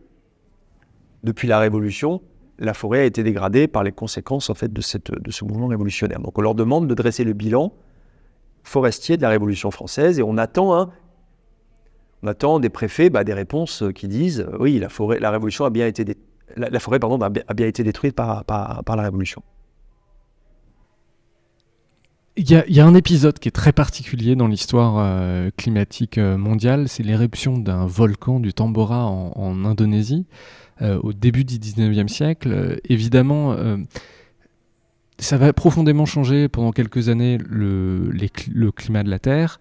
depuis la Révolution, la forêt a été dégradée par les conséquences en fait, de ce mouvement révolutionnaire. Donc on leur demande de dresser le bilan forestier de la Révolution française et on attend des préfets des réponses qui disent oui, la Révolution a bien été la forêt a bien été détruite par la Révolution. Il y a un épisode qui est très particulier dans l'histoire climatique mondiale, c'est l'éruption d'un volcan du Tambora en Indonésie au début du 19e siècle. Évidemment, ça va profondément changer pendant quelques années le climat de la Terre.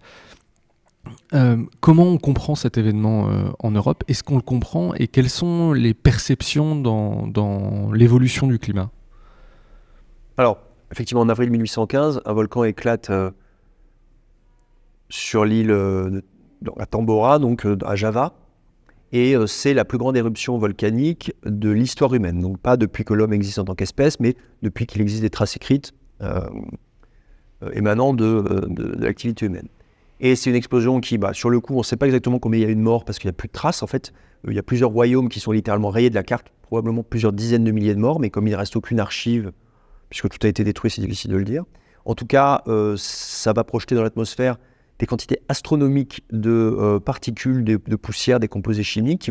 Comment on comprend cet événement en Europe ? Est-ce qu'on le comprend ? Et quelles sont les perceptions dans l'évolution du climat ? Alors, effectivement, en avril 1815, un volcan éclate sur l'île à Tambora, donc à Java. Et c'est la plus grande éruption volcanique de l'histoire humaine. Donc pas depuis que l'homme existe en tant qu'espèce, mais depuis qu'il existe des traces écrites émanant de l'activité humaine. Et c'est une explosion qui, sur le coup, on ne sait pas exactement combien il y a eu de morts parce qu'il n'y a plus de traces. En fait, il y a plusieurs royaumes qui sont littéralement rayés de la carte, probablement plusieurs dizaines de milliers de morts, mais comme il ne reste aucune archive, puisque tout a été détruit, c'est difficile de le dire. En tout cas, ça va projeter dans l'atmosphère des quantités astronomiques de particules, de poussière, des composés chimiques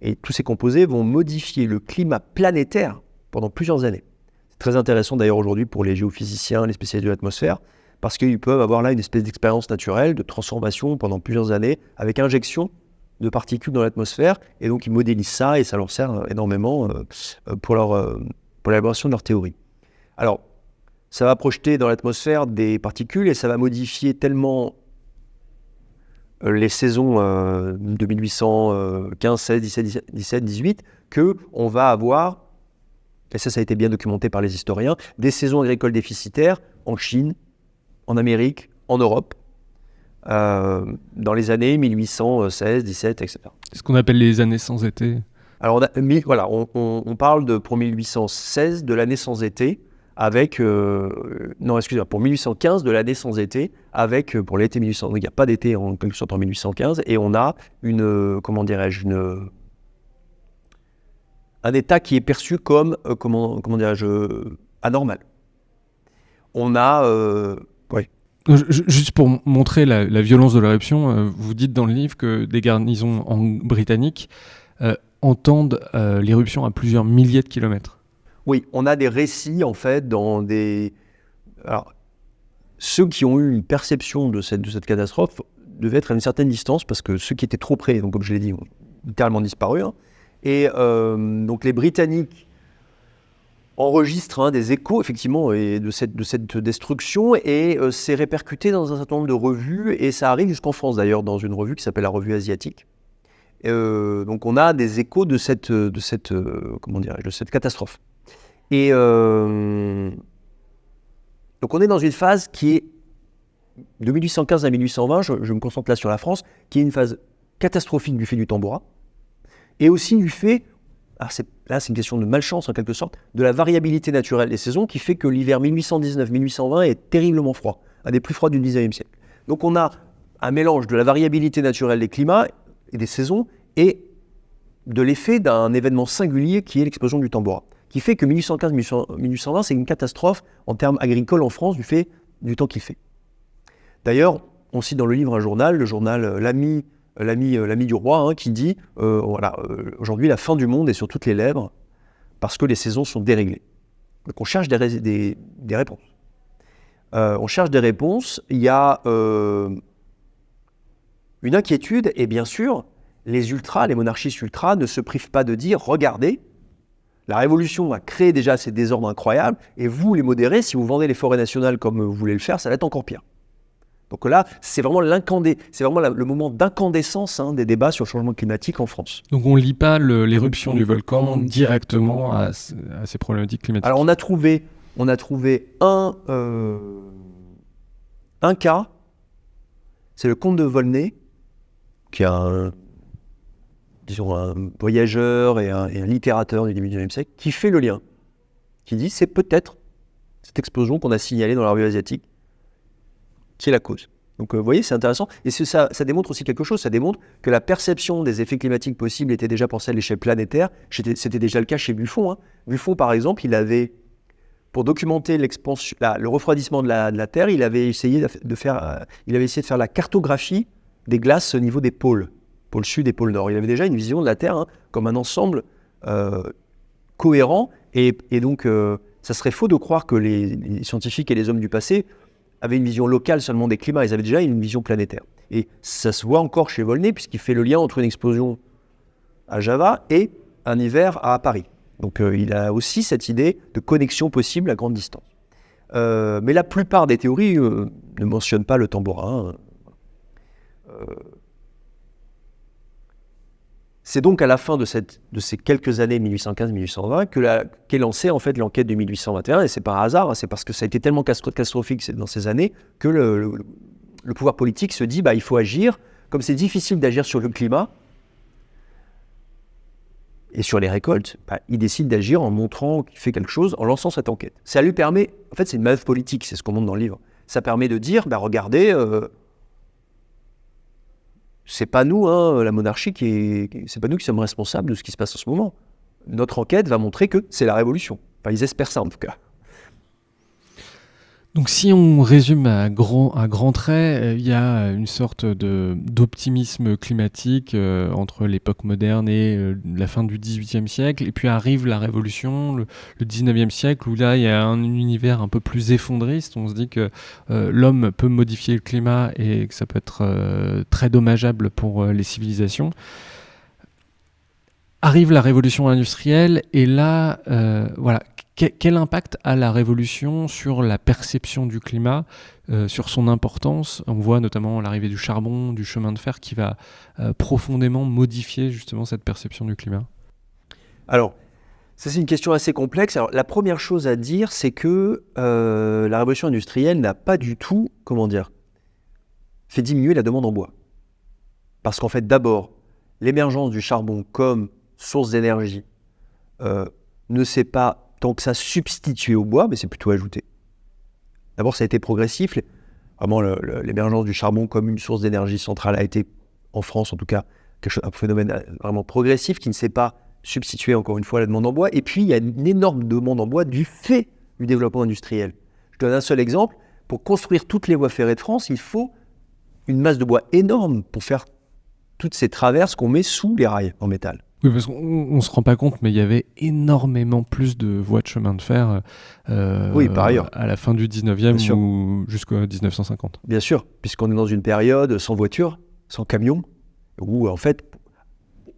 et tous ces composés vont modifier le climat planétaire pendant plusieurs années. C'est très intéressant d'ailleurs aujourd'hui pour les géophysiciens, les spécialistes de l'atmosphère, parce qu'ils peuvent avoir là une espèce d'expérience naturelle de transformation pendant plusieurs années avec injection de particules dans l'atmosphère, et donc ils modélisent ça et ça leur sert énormément pour l'élaboration de leur théorie. Alors, ça va projeter dans l'atmosphère des particules et ça va modifier tellement les saisons de 1815, 16, 17, 18, qu'on va avoir, et ça a été bien documenté par les historiens, des saisons agricoles déficitaires en Chine, en Amérique, en Europe, dans les années 1816, 17, etc. C'est ce qu'on appelle les années sans été. Alors, on parle pour 1816 de l'année sans été, pour 1815 de l'année sans été, pour l'été 1800, il n'y a pas d'été en quelque sorte en 1815, et on a un état qui est perçu comme, anormal. On a, Juste pour montrer la violence de l'éruption, vous dites dans le livre que des garnisons britanniques entendent l'éruption à plusieurs milliers de kilomètres. Oui, on a des récits en fait Alors, ceux qui ont eu une perception de cette catastrophe devaient être à une certaine distance parce que ceux qui étaient trop près, donc comme je l'ai dit, ont littéralement disparu. Et donc les Britanniques enregistrent des échos effectivement de cette destruction et c'est répercuté dans un certain nombre de revues et ça arrive jusqu'en France d'ailleurs dans une revue qui s'appelle la Revue Asiatique. Donc on a des échos de cette catastrophe. Et donc on est dans une phase qui est de 1815 à 1820, je me concentre là sur la France, qui est une phase catastrophique du fait du Tambora, et aussi du fait, c'est une question de malchance en quelque sorte, de la variabilité naturelle des saisons qui fait que l'hiver 1819-1820 est terriblement froid, un des plus froids du 19e siècle. Donc on a un mélange de la variabilité naturelle des climats et des saisons et de l'effet d'un événement singulier qui est l'explosion du Tambora, qui fait que 1815-1820, c'est une catastrophe en termes agricoles en France du fait du temps qu'il fait. D'ailleurs, on cite dans le livre un journal, le journal L'Ami du Roi, qui dit aujourd'hui la fin du monde est sur toutes les lèvres parce que les saisons sont déréglées. Donc on cherche des réponses. On cherche des réponses, il y a une inquiétude et bien sûr, les monarchistes ultras ne se privent pas de dire « Regardez, la Révolution a créé déjà ces désordres incroyables, et vous, les modérés, si vous vendez les forêts nationales comme vous voulez le faire, ça va être encore pire. » Donc là, c'est vraiment le moment d'incandescence des débats sur le changement climatique en France. Donc on ne lit pas l'éruption du volcan directement à ces problématiques climatiques. Alors on a trouvé un cas, c'est le comte de Volney, qui est un voyageur et un littérateur du début du XIXe siècle, qui fait le lien, qui dit c'est peut-être cette explosion qu'on a signalée dans la revue asiatique qui est la cause. Donc vous voyez, c'est intéressant, et ça démontre aussi quelque chose, ça démontre que la perception des effets climatiques possibles était déjà pensée à l'échelle planétaire, c'était déjà le cas chez Buffon. Buffon, par exemple, il avait, pour documenter le refroidissement de la Terre, il avait essayé de faire la cartographie des glaces au niveau des pôle sud et pôle nord. Il avait déjà une vision de la Terre comme un ensemble cohérent, et donc ça serait faux de croire que les scientifiques et les hommes du passé avaient une vision locale seulement des climats, ils avaient déjà une vision planétaire. Et ça se voit encore chez Volney, puisqu'il fait le lien entre une explosion à Java et un hiver à Paris. Donc il a aussi cette idée de connexion possible à grande distance. Mais la plupart des théories ne mentionnent pas le tambourin. C'est donc à la fin de ces quelques années 1815-1820 qu'est lancée en fait l'enquête de 1821, et c'est par hasard, c'est parce que ça a été tellement catastrophique dans ces années que le pouvoir politique se dit il faut agir. Comme c'est difficile d'agir sur le climat et sur les récoltes, il décide d'agir en montrant qu'il fait quelque chose, en lançant cette enquête. Ça lui permet, en fait c'est une manœuvre politique, c'est ce qu'on montre dans le livre, ça permet de dire, regardez, c'est pas nous, la monarchie, c'est pas nous qui sommes responsables de ce qui se passe en ce moment. Notre enquête va montrer que c'est la révolution. Enfin, ils espèrent ça en tout cas. Donc si on résume à grands traits, il y a une sorte d'optimisme climatique entre l'époque moderne et la fin du XVIIIe siècle, et puis arrive la Révolution, le XIXe siècle, où là il y a un univers un peu plus effondriste. On se dit que l'homme peut modifier le climat et que ça peut être très dommageable pour les civilisations. Arrive la révolution industrielle, et là, quel impact a la révolution sur la perception du climat, sur son importance? On voit notamment l'arrivée du charbon, du chemin de fer, qui va profondément modifier justement cette perception du climat. Alors, ça c'est une question assez complexe. Alors, la première chose à dire, c'est que la révolution industrielle n'a pas du tout, fait diminuer la demande en bois. Parce qu'en fait, d'abord, l'émergence du charbon comme source d'énergie ne s'est pas tant que ça substitué au bois, mais c'est plutôt ajouté. D'abord, ça a été progressif. Vraiment, l'émergence du charbon comme une source d'énergie centrale a été, en France en tout cas, un phénomène vraiment progressif qui ne s'est pas substitué encore une fois à la demande en bois. Et puis, il y a une énorme demande en bois du fait du développement industriel. Je donne un seul exemple. Pour construire toutes les voies ferrées de France, il faut une masse de bois énorme pour faire toutes ces traverses qu'on met sous les rails en métal. Oui, parce qu'on ne se rend pas compte, mais il y avait énormément plus de voies de chemin de fer par ailleurs, à la fin du 19e ou jusqu'à 1950. Bien sûr, puisqu'on est dans une période sans voiture, sans camion, où en fait,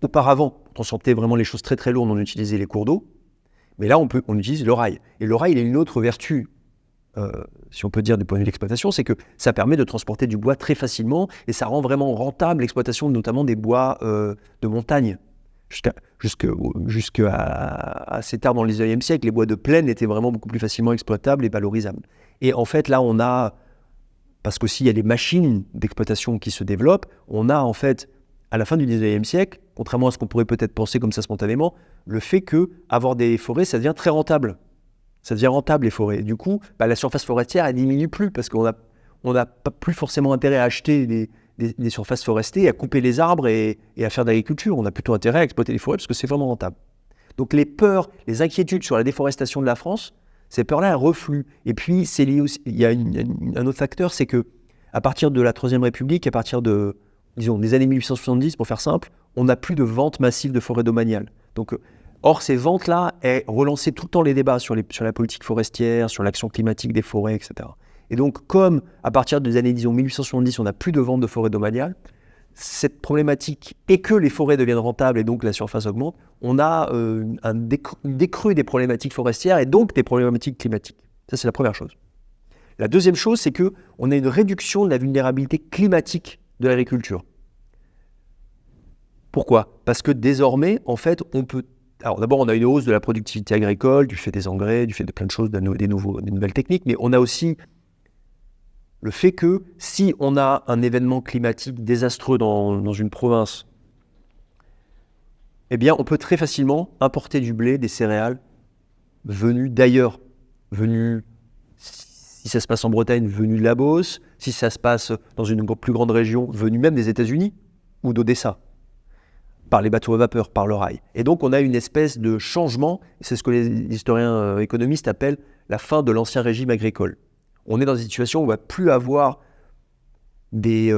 auparavant, on transportait vraiment les choses très très lourdes, on utilisait les cours d'eau, mais là on utilise le rail. Et le rail, il a une autre vertu, si on peut dire du point de vue de l'exploitation, c'est que ça permet de transporter du bois très facilement, et ça rend vraiment rentable l'exploitation notamment des bois de montagne. Jusqu'à assez tard dans le 19e siècle, les bois de plaine étaient vraiment beaucoup plus facilement exploitables et valorisables. Et en fait, là, on a, parce qu'aussi il y a des machines d'exploitation qui se développent, on a en fait, à la fin du 19e siècle, contrairement à ce qu'on pourrait peut-être penser comme ça spontanément, le fait qu'avoir des forêts, ça devient très rentable. Ça devient rentable, les forêts. Et du coup, la surface forestière, elle diminue plus, parce qu'on n'a pas plus forcément intérêt à acheter des surfaces forestées, à couper les arbres et à faire de l'agriculture. On a plutôt intérêt à exploiter les forêts parce que c'est vraiment rentable. Donc les peurs, les inquiétudes sur la déforestation de la France, ces peurs-là, elles refluent. Et puis, c'est lié aussi, il y a un autre facteur, c'est que à partir de la Troisième République, à partir des années 1870, pour faire simple, on n'a plus de vente massive de forêts domaniales. Donc, or, ces ventes-là, elles relançaient tout le temps les débats sur la politique forestière, sur l'action climatique des forêts, etc. Et donc, comme à partir des années 1870, on n'a plus de vente de forêts domaniales, cette problématique, et que les forêts deviennent rentables et donc la surface augmente, on a une décrue des problématiques forestières et donc des problématiques climatiques. Ça, c'est la première chose. La deuxième chose, c'est qu'on a une réduction de la vulnérabilité climatique de l'agriculture. Pourquoi ? Parce que désormais, en fait, on peut... Alors d'abord, on a une hausse de la productivité agricole, du fait des engrais, du fait de plein de choses, des nouvelles techniques, mais on a aussi le fait que si on a un événement climatique désastreux dans une province, eh bien, on peut très facilement importer du blé, des céréales venus d'ailleurs, si ça se passe en Bretagne, venus de la Beauce, si ça se passe dans une plus grande région, venus même des États-Unis ou d'Odessa, par les bateaux à vapeur, par le rail. Et donc, on a une espèce de changement, c'est ce que les historiens économistes appellent la fin de l'ancien régime agricole. On est dans une situation où on ne va plus avoir des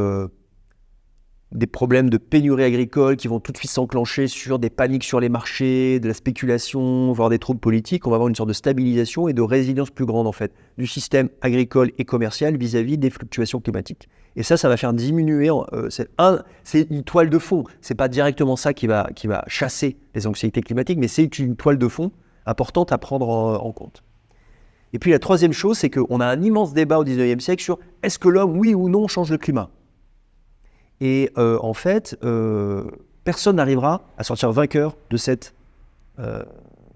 des problèmes de pénurie agricole qui vont tout de suite s'enclencher sur des paniques sur les marchés, de la spéculation, voire des troubles politiques. On va avoir une sorte de stabilisation et de résilience plus grande en fait du système agricole et commercial vis-à-vis des fluctuations climatiques. Et ça va faire diminuer. C'est une toile de fond. C'est pas directement ça qui va chasser les anxiétés climatiques, mais c'est une toile de fond importante à prendre en compte. Et puis la troisième chose, c'est qu'on a un immense débat au 19e siècle sur est-ce que l'homme, oui ou non, change le climat. Et en fait, personne n'arrivera à sortir vainqueur de cette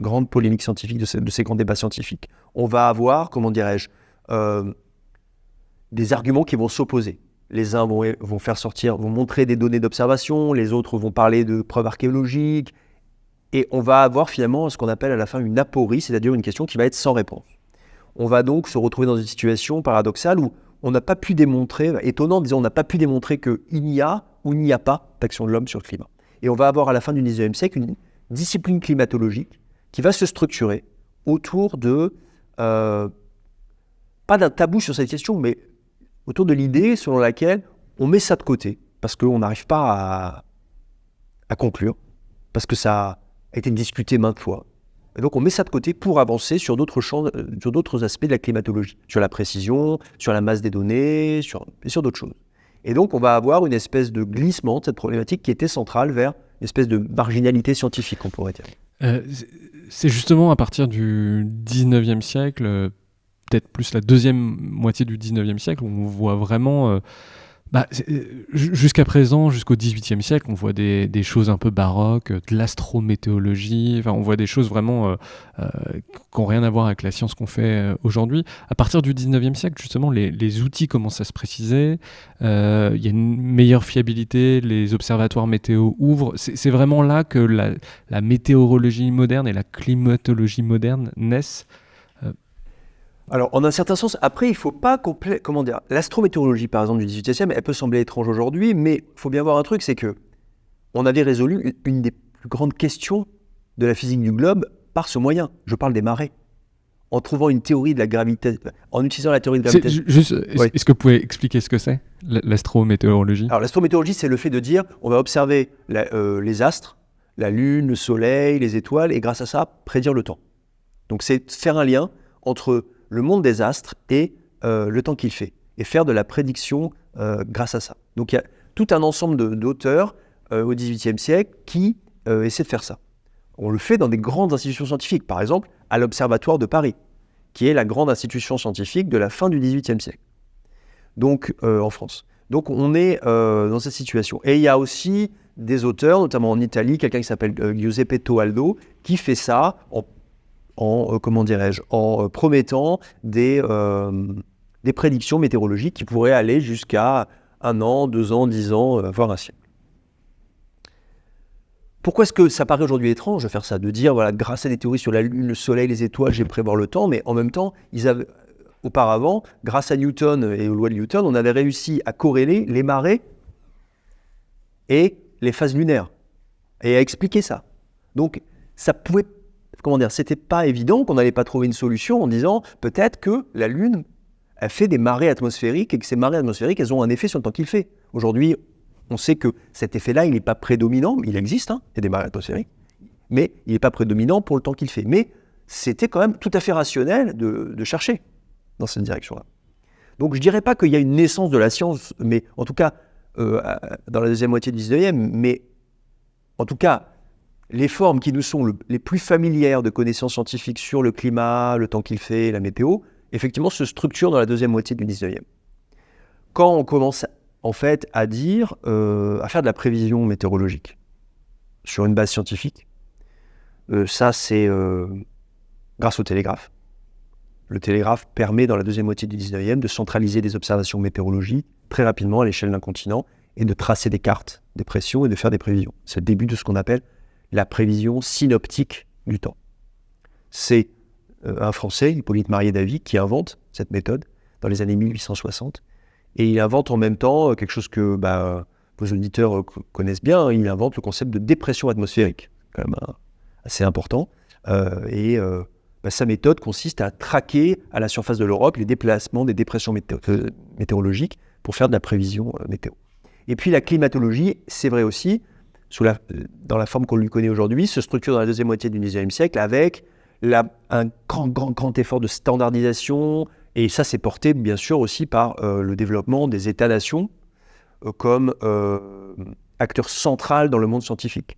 grande polémique scientifique, de ces grands débats scientifiques. On va avoir, des arguments qui vont s'opposer. Les uns vont montrer des données d'observation, les autres vont parler de preuves archéologiques, et on va avoir finalement ce qu'on appelle à la fin une aporie, c'est-à-dire une question qui va être sans réponse. On va donc se retrouver dans une situation paradoxale où on n'a pas pu démontrer, étonnant, disons, on n'a pas pu démontrer qu'il y a ou il n'y a pas d'action de l'homme sur le climat. Et on va avoir à la fin du XIXe siècle une discipline climatologique qui va se structurer autour de, pas d'un tabou sur cette question, mais autour de l'idée selon laquelle on met ça de côté, parce qu'on n'arrive pas à conclure, parce que ça a été discuté maintes fois. Et donc on met ça de côté pour avancer sur d'autres champs, sur d'autres aspects de la climatologie, sur la précision, sur la masse des données, et sur d'autres choses. Et donc on va avoir une espèce de glissement de cette problématique qui était centrale vers une espèce de marginalité scientifique, on pourrait dire. C'est justement à partir du 19e siècle, peut-être plus la deuxième moitié du 19e siècle, où on voit vraiment... jusqu'à présent, jusqu'au XVIIIe siècle, on voit des choses un peu baroques, de l'astrométéologie, on voit des choses vraiment qui n'ont rien à voir avec la science qu'on fait aujourd'hui. À partir du XIXe siècle, justement, les outils commencent à se préciser, il y a une meilleure fiabilité, les observatoires météo ouvrent. C'est vraiment là que la météorologie moderne et la climatologie moderne naissent. Alors, en un certain sens, après, il ne faut pas l'astrométéorologie, par exemple, du XVIIIe, elle peut sembler étrange aujourd'hui, mais il faut bien voir un truc, c'est que on avait résolu une des plus grandes questions de la physique du globe par ce moyen. Je parle des marées. En trouvant une théorie de la gravité, en utilisant la théorie de la gravité. Est-ce que vous pouvez expliquer ce que c'est, l'astrométéorologie ? Alors, l'astrométéorologie, c'est le fait de dire, on va observer les astres, la Lune, le Soleil, les étoiles, et grâce à ça, prédire le temps. Donc, c'est faire un lien entre le monde des astres et le temps qu'il fait, et faire de la prédiction grâce à ça. Donc il y a tout un ensemble d'auteurs au XVIIIe siècle qui essaient de faire ça. On le fait dans des grandes institutions scientifiques, par exemple à l'Observatoire de Paris, qui est la grande institution scientifique de la fin du XVIIIe siècle, donc en France. Donc on est dans cette situation. Et il y a aussi des auteurs, notamment en Italie, quelqu'un qui s'appelle Giuseppe Toaldo, qui fait ça en promettant des prédictions météorologiques qui pourraient aller jusqu'à 1 an, 2 ans, 10 ans, voire un siècle. Pourquoi est-ce que ça paraît aujourd'hui étrange de faire ça, de dire, voilà, grâce à des théories sur la Lune, le Soleil, les étoiles, j'ai prévoir le temps, mais en même temps, auparavant, grâce à Newton et aux lois de Newton, on avait réussi à corréler les marées et les phases lunaires, et à expliquer ça. Donc, ça pouvait... c'était pas évident qu'on n'allait pas trouver une solution en disant peut-être que la Lune a fait des marées atmosphériques et que ces marées atmosphériques, elles ont un effet sur le temps qu'il fait. Aujourd'hui, on sait que cet effet-là, il n'est pas prédominant, il existe, il y a des marées atmosphériques, mais il n'est pas prédominant pour le temps qu'il fait. Mais c'était quand même tout à fait rationnel de chercher dans cette direction-là. Donc je ne dirais pas qu'il y a une naissance de la science, mais en tout cas, dans la deuxième moitié du 19e, mais en tout cas, les formes qui nous sont les plus familières de connaissances scientifiques sur le climat, le temps qu'il fait, la météo, effectivement se structurent dans la deuxième moitié du 19e. Quand on commence en fait à dire, à faire de la prévision météorologique sur une base scientifique, ça c'est grâce au télégraphe. Le télégraphe permet dans la deuxième moitié du 19e de centraliser des observations météorologiques très rapidement à l'échelle d'un continent et de tracer des cartes des pressions et de faire des prévisions. C'est le début de ce qu'on appelle la prévision synoptique du temps. C'est un Français, Hippolyte Marié-Davy, qui invente cette méthode dans les années 1860. Et il invente en même temps quelque chose que vos auditeurs connaissent bien, il invente le concept de dépression atmosphérique, quand même assez important. Sa méthode consiste à traquer à la surface de l'Europe les déplacements des dépressions météorologiques pour faire de la prévision météo. Et puis la climatologie, c'est vrai aussi, dans la forme qu'on lui connaît aujourd'hui, se structure dans la deuxième moitié du XIXe siècle avec un grand effort de standardisation. Et ça, c'est porté bien sûr aussi par le développement des États-nations comme acteur central dans le monde scientifique.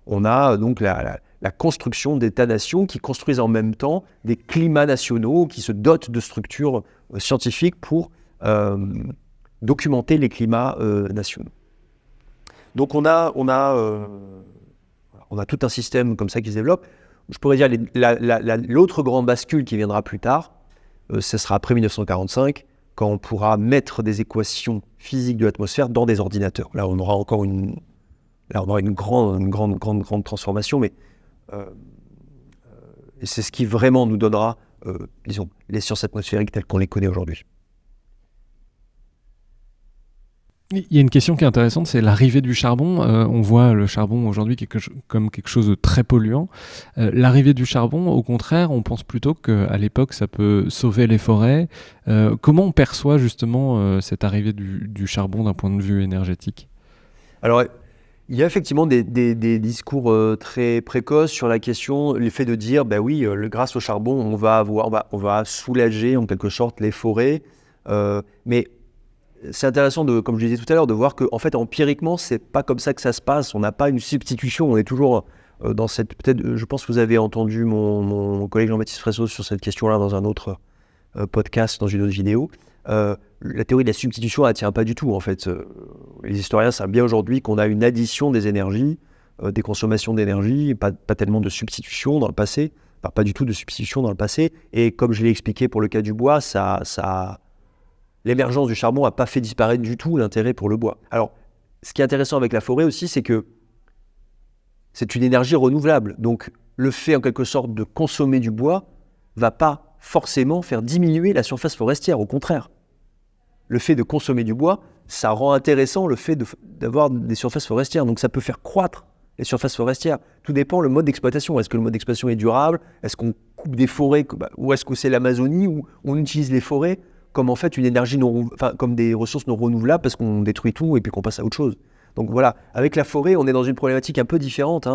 On a donc la construction d'États-nations qui construisent en même temps des climats nationaux, qui se dotent de structures scientifiques pour documenter les climats nationaux. Donc on a tout un système comme ça qui se développe. Je pourrais dire l'autre grande bascule qui viendra plus tard, ce sera après 1945, quand on pourra mettre des équations physiques de l'atmosphère dans des ordinateurs. Là, on aura encore une grande transformation, mais c'est ce qui vraiment nous donnera, disons, les sciences atmosphériques telles qu'on les connaît aujourd'hui. Il y a une question qui est intéressante, c'est l'arrivée du charbon. On voit le charbon aujourd'hui comme quelque chose de très polluant. L'arrivée du charbon, au contraire, on pense plutôt qu'à l'époque, ça peut sauver les forêts. Comment on perçoit justement cette arrivée du charbon d'un point de vue énergétique ? Alors, il y a effectivement des discours très précoces sur la question, le fait de dire, ben oui, grâce au charbon, on va soulager en quelque sorte les forêts, mais c'est intéressant, comme je disais tout à l'heure, de voir qu'en fait, empiriquement, c'est pas comme ça que ça se passe. On n'a pas une substitution. On est toujours dans cette... Peut-être, je pense que vous avez entendu mon collègue Jean-Baptiste Fresso sur cette question-là dans un autre podcast, dans une autre vidéo. La théorie de la substitution, elle ne tient pas du tout, en fait. Les historiens savent bien aujourd'hui qu'on a une addition des énergies, des consommations d'énergie, pas tellement de substitution dans le passé. Enfin, pas du tout de substitution dans le passé. Et comme je l'ai expliqué pour le cas du bois, l'émergence du charbon n'a pas fait disparaître du tout l'intérêt pour le bois. Alors, ce qui est intéressant avec la forêt aussi, c'est que c'est une énergie renouvelable. Donc, le fait, en quelque sorte, de consommer du bois ne va pas forcément faire diminuer la surface forestière. Au contraire, le fait de consommer du bois, ça rend intéressant le fait d'avoir des surfaces forestières. Donc, ça peut faire croître les surfaces forestières. Tout dépend le mode d'exploitation. Est-ce que le mode d'exploitation est durable ? Est-ce qu'on coupe des forêts ? Ou est-ce que c'est l'Amazonie où on utilise les forêts comme en fait une énergie comme des ressources non renouvelables parce qu'on détruit tout et puis qu'on passe à autre chose. Donc voilà, avec la forêt, on est dans une problématique un peu différente,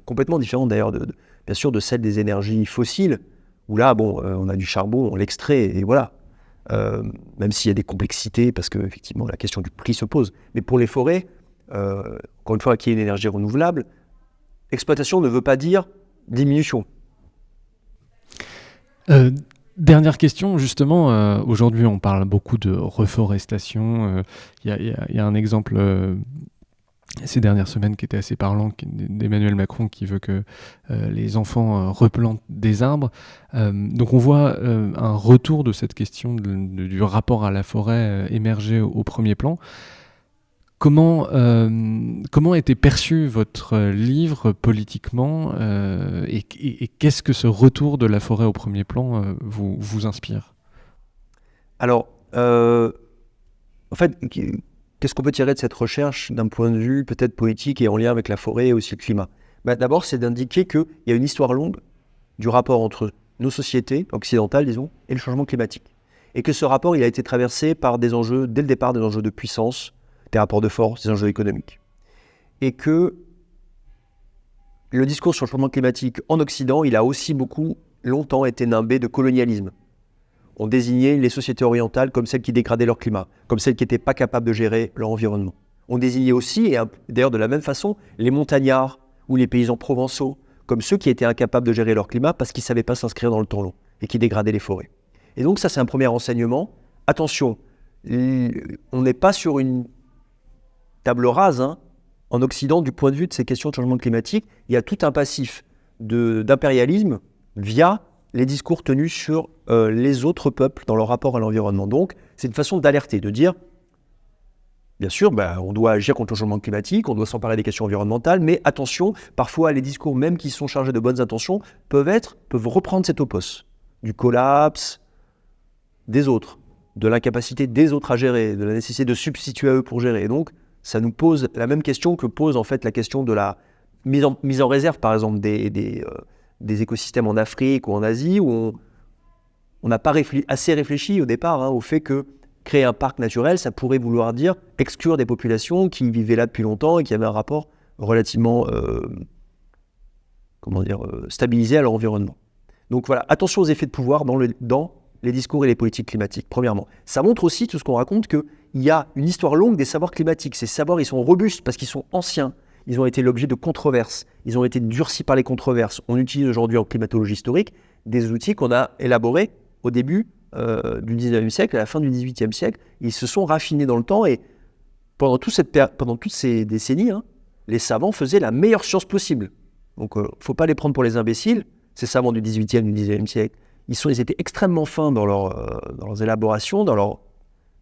complètement différente d'ailleurs, bien sûr, de celle des énergies fossiles, où là, on a du charbon, on l'extrait et voilà. Même s'il y a des complexités, parce qu'effectivement, la question du prix se pose. Mais pour les forêts, encore une fois, qu'il y ait une énergie renouvelable, exploitation ne veut pas dire diminution. Dernière question, justement, aujourd'hui on parle beaucoup de reforestation. Il y a un exemple ces dernières semaines qui était assez parlant d'Emmanuel Macron qui veut que les enfants replantent des arbres. Donc on voit un retour de cette question du rapport à la forêt émerger au premier plan. Comment était perçu votre livre politiquement et qu'est-ce que ce retour de la forêt au premier plan vous inspire ? Alors, en fait, qu'est-ce qu'on peut tirer de cette recherche d'un point de vue peut-être politique et en lien avec la forêt et aussi le climat ? D'abord, c'est d'indiquer qu'il y a une histoire longue du rapport entre nos sociétés occidentales, disons, et le changement climatique. Et que ce rapport, il a été traversé par des enjeux, dès le départ, des enjeux de puissance, des rapports de force, des enjeux économiques. Et que le discours sur le changement climatique en Occident, il a aussi longtemps été nimbé de colonialisme. On désignait les sociétés orientales comme celles qui dégradaient leur climat, comme celles qui n'étaient pas capables de gérer leur environnement. On désignait aussi, et d'ailleurs de la même façon, les montagnards ou les paysans provençaux comme ceux qui étaient incapables de gérer leur climat parce qu'ils ne savaient pas s'inscrire dans le temps long et qui dégradaient les forêts. Et donc ça, c'est un premier enseignement. Attention, on n'est pas sur une table rase, en Occident, du point de vue de ces questions de changement climatique, il y a tout un passif d'impérialisme via les discours tenus sur les autres peuples dans leur rapport à l'environnement. Donc, c'est une façon d'alerter, de dire, bien sûr, on doit agir contre le changement climatique, on doit s'emparer des questions environnementales, mais attention, parfois les discours même qui sont chargés de bonnes intentions peuvent reprendre cet opos du collapse des autres, de l'incapacité des autres à gérer, de la nécessité de substituer à eux pour gérer. Et donc, ça nous pose la même question que pose en fait la question de la mise en réserve, par exemple, des écosystèmes en Afrique ou en Asie, où on n'a pas assez réfléchi au départ au fait que créer un parc naturel, ça pourrait vouloir dire exclure des populations qui vivaient là depuis longtemps et qui avaient un rapport relativement stabilisé à leur environnement. Donc voilà, attention aux effets de pouvoir dans les discours et les politiques climatiques, premièrement. Ça montre aussi, tout ce qu'on raconte, qu'il y a une histoire longue des savoirs climatiques. Ces savoirs, ils sont robustes parce qu'ils sont anciens. Ils ont été l'objet de controverses. Ils ont été durcis par les controverses. On utilise aujourd'hui en climatologie historique des outils qu'on a élaborés au début du 19e siècle, à la fin du 18e siècle. Ils se sont raffinés dans le temps et pendant toutes ces décennies, les savants faisaient la meilleure science possible. Donc, il ne faut pas les prendre pour les imbéciles. Ces savants du 18e, du 19e siècle, ils étaient extrêmement fins dans leurs élaborations, dans leur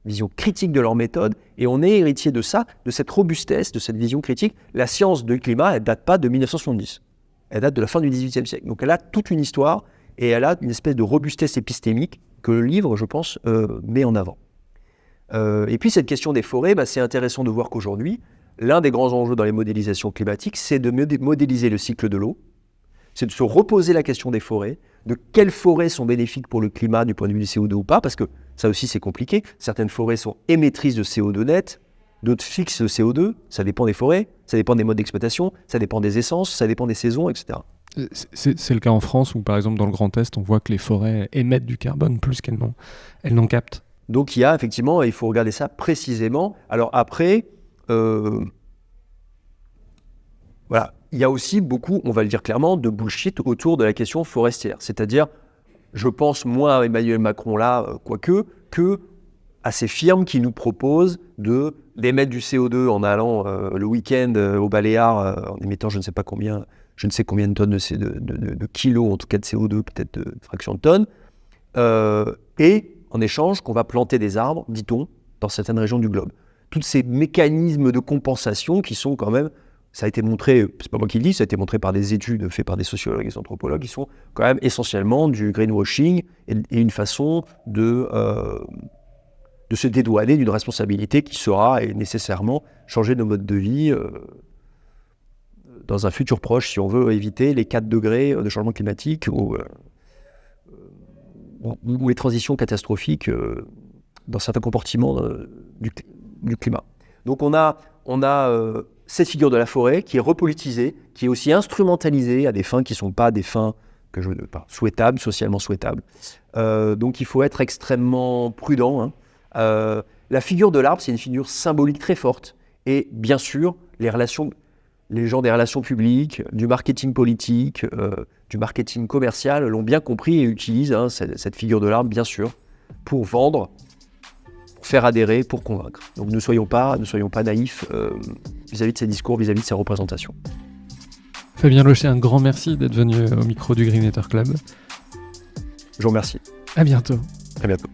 vision critique de leur méthode, et on est héritier de ça, de cette robustesse, de cette vision critique. La science du climat, elle ne date pas de 1970. Elle date de la fin du 18e siècle. Donc elle a toute une histoire, et elle a une espèce de robustesse épistémique que le livre, je pense, met en avant. Et puis cette question des forêts, c'est intéressant de voir qu'aujourd'hui, l'un des grands enjeux dans les modélisations climatiques, c'est de modéliser le cycle de l'eau, c'est de se reposer la question des forêts, de quelles forêts sont bénéfiques pour le climat du point de vue du CO2 ou pas, parce que ça aussi c'est compliqué. Certaines forêts sont émettrices de CO2 net, d'autres fixent le CO2, ça dépend des forêts, ça dépend des modes d'exploitation, ça dépend des essences, ça dépend des saisons, etc. C'est le cas en France où, par exemple, dans le Grand Est, on voit que les forêts émettent du carbone plus qu'elles n'en captent. Donc il y a effectivement, il faut regarder ça précisément. Alors après, voilà, il y a aussi beaucoup, on va le dire clairement, de bullshit autour de la question forestière. C'est-à-dire, je pense moins à Emmanuel Macron là, quoique, que à ces firmes qui nous proposent d'émettre du CO2 en allant le week-end aux Baléares, en émettant je ne sais combien de tonnes de kilos, en tout cas de CO2, peut-être de fractions de tonnes, et en échange qu'on va planter des arbres, dit-on, dans certaines régions du globe. Tous ces mécanismes de compensation qui sont quand même, ça a été montré, c'est pas moi qui le dis, ça a été montré par des études faites par des sociologues et des anthropologues, qui sont quand même essentiellement du greenwashing et une façon de se dédouaner d'une responsabilité qui sera nécessairement changer nos modes de vie dans un futur proche, si on veut éviter les 4 degrés de changement climatique ou les transitions catastrophiques dans certains comportements du climat. Donc on a cette figure de la forêt qui est repolitisée, qui est aussi instrumentalisée à des fins qui ne sont pas des fins souhaitables, socialement souhaitables. Donc il faut être extrêmement prudent. La figure de l'arbre, c'est une figure symbolique très forte. Et bien sûr, les gens des relations publiques, du marketing politique, du marketing commercial l'ont bien compris et utilisent cette figure de l'arbre, bien sûr, pour vendre, pour faire adhérer, pour convaincre. Donc ne soyons pas naïfs vis-à-vis de ces discours, vis-à-vis de ces représentations. Fabien Locher, un grand merci d'être venu au micro du Greeneater Club. Je vous remercie. À bientôt. À bientôt.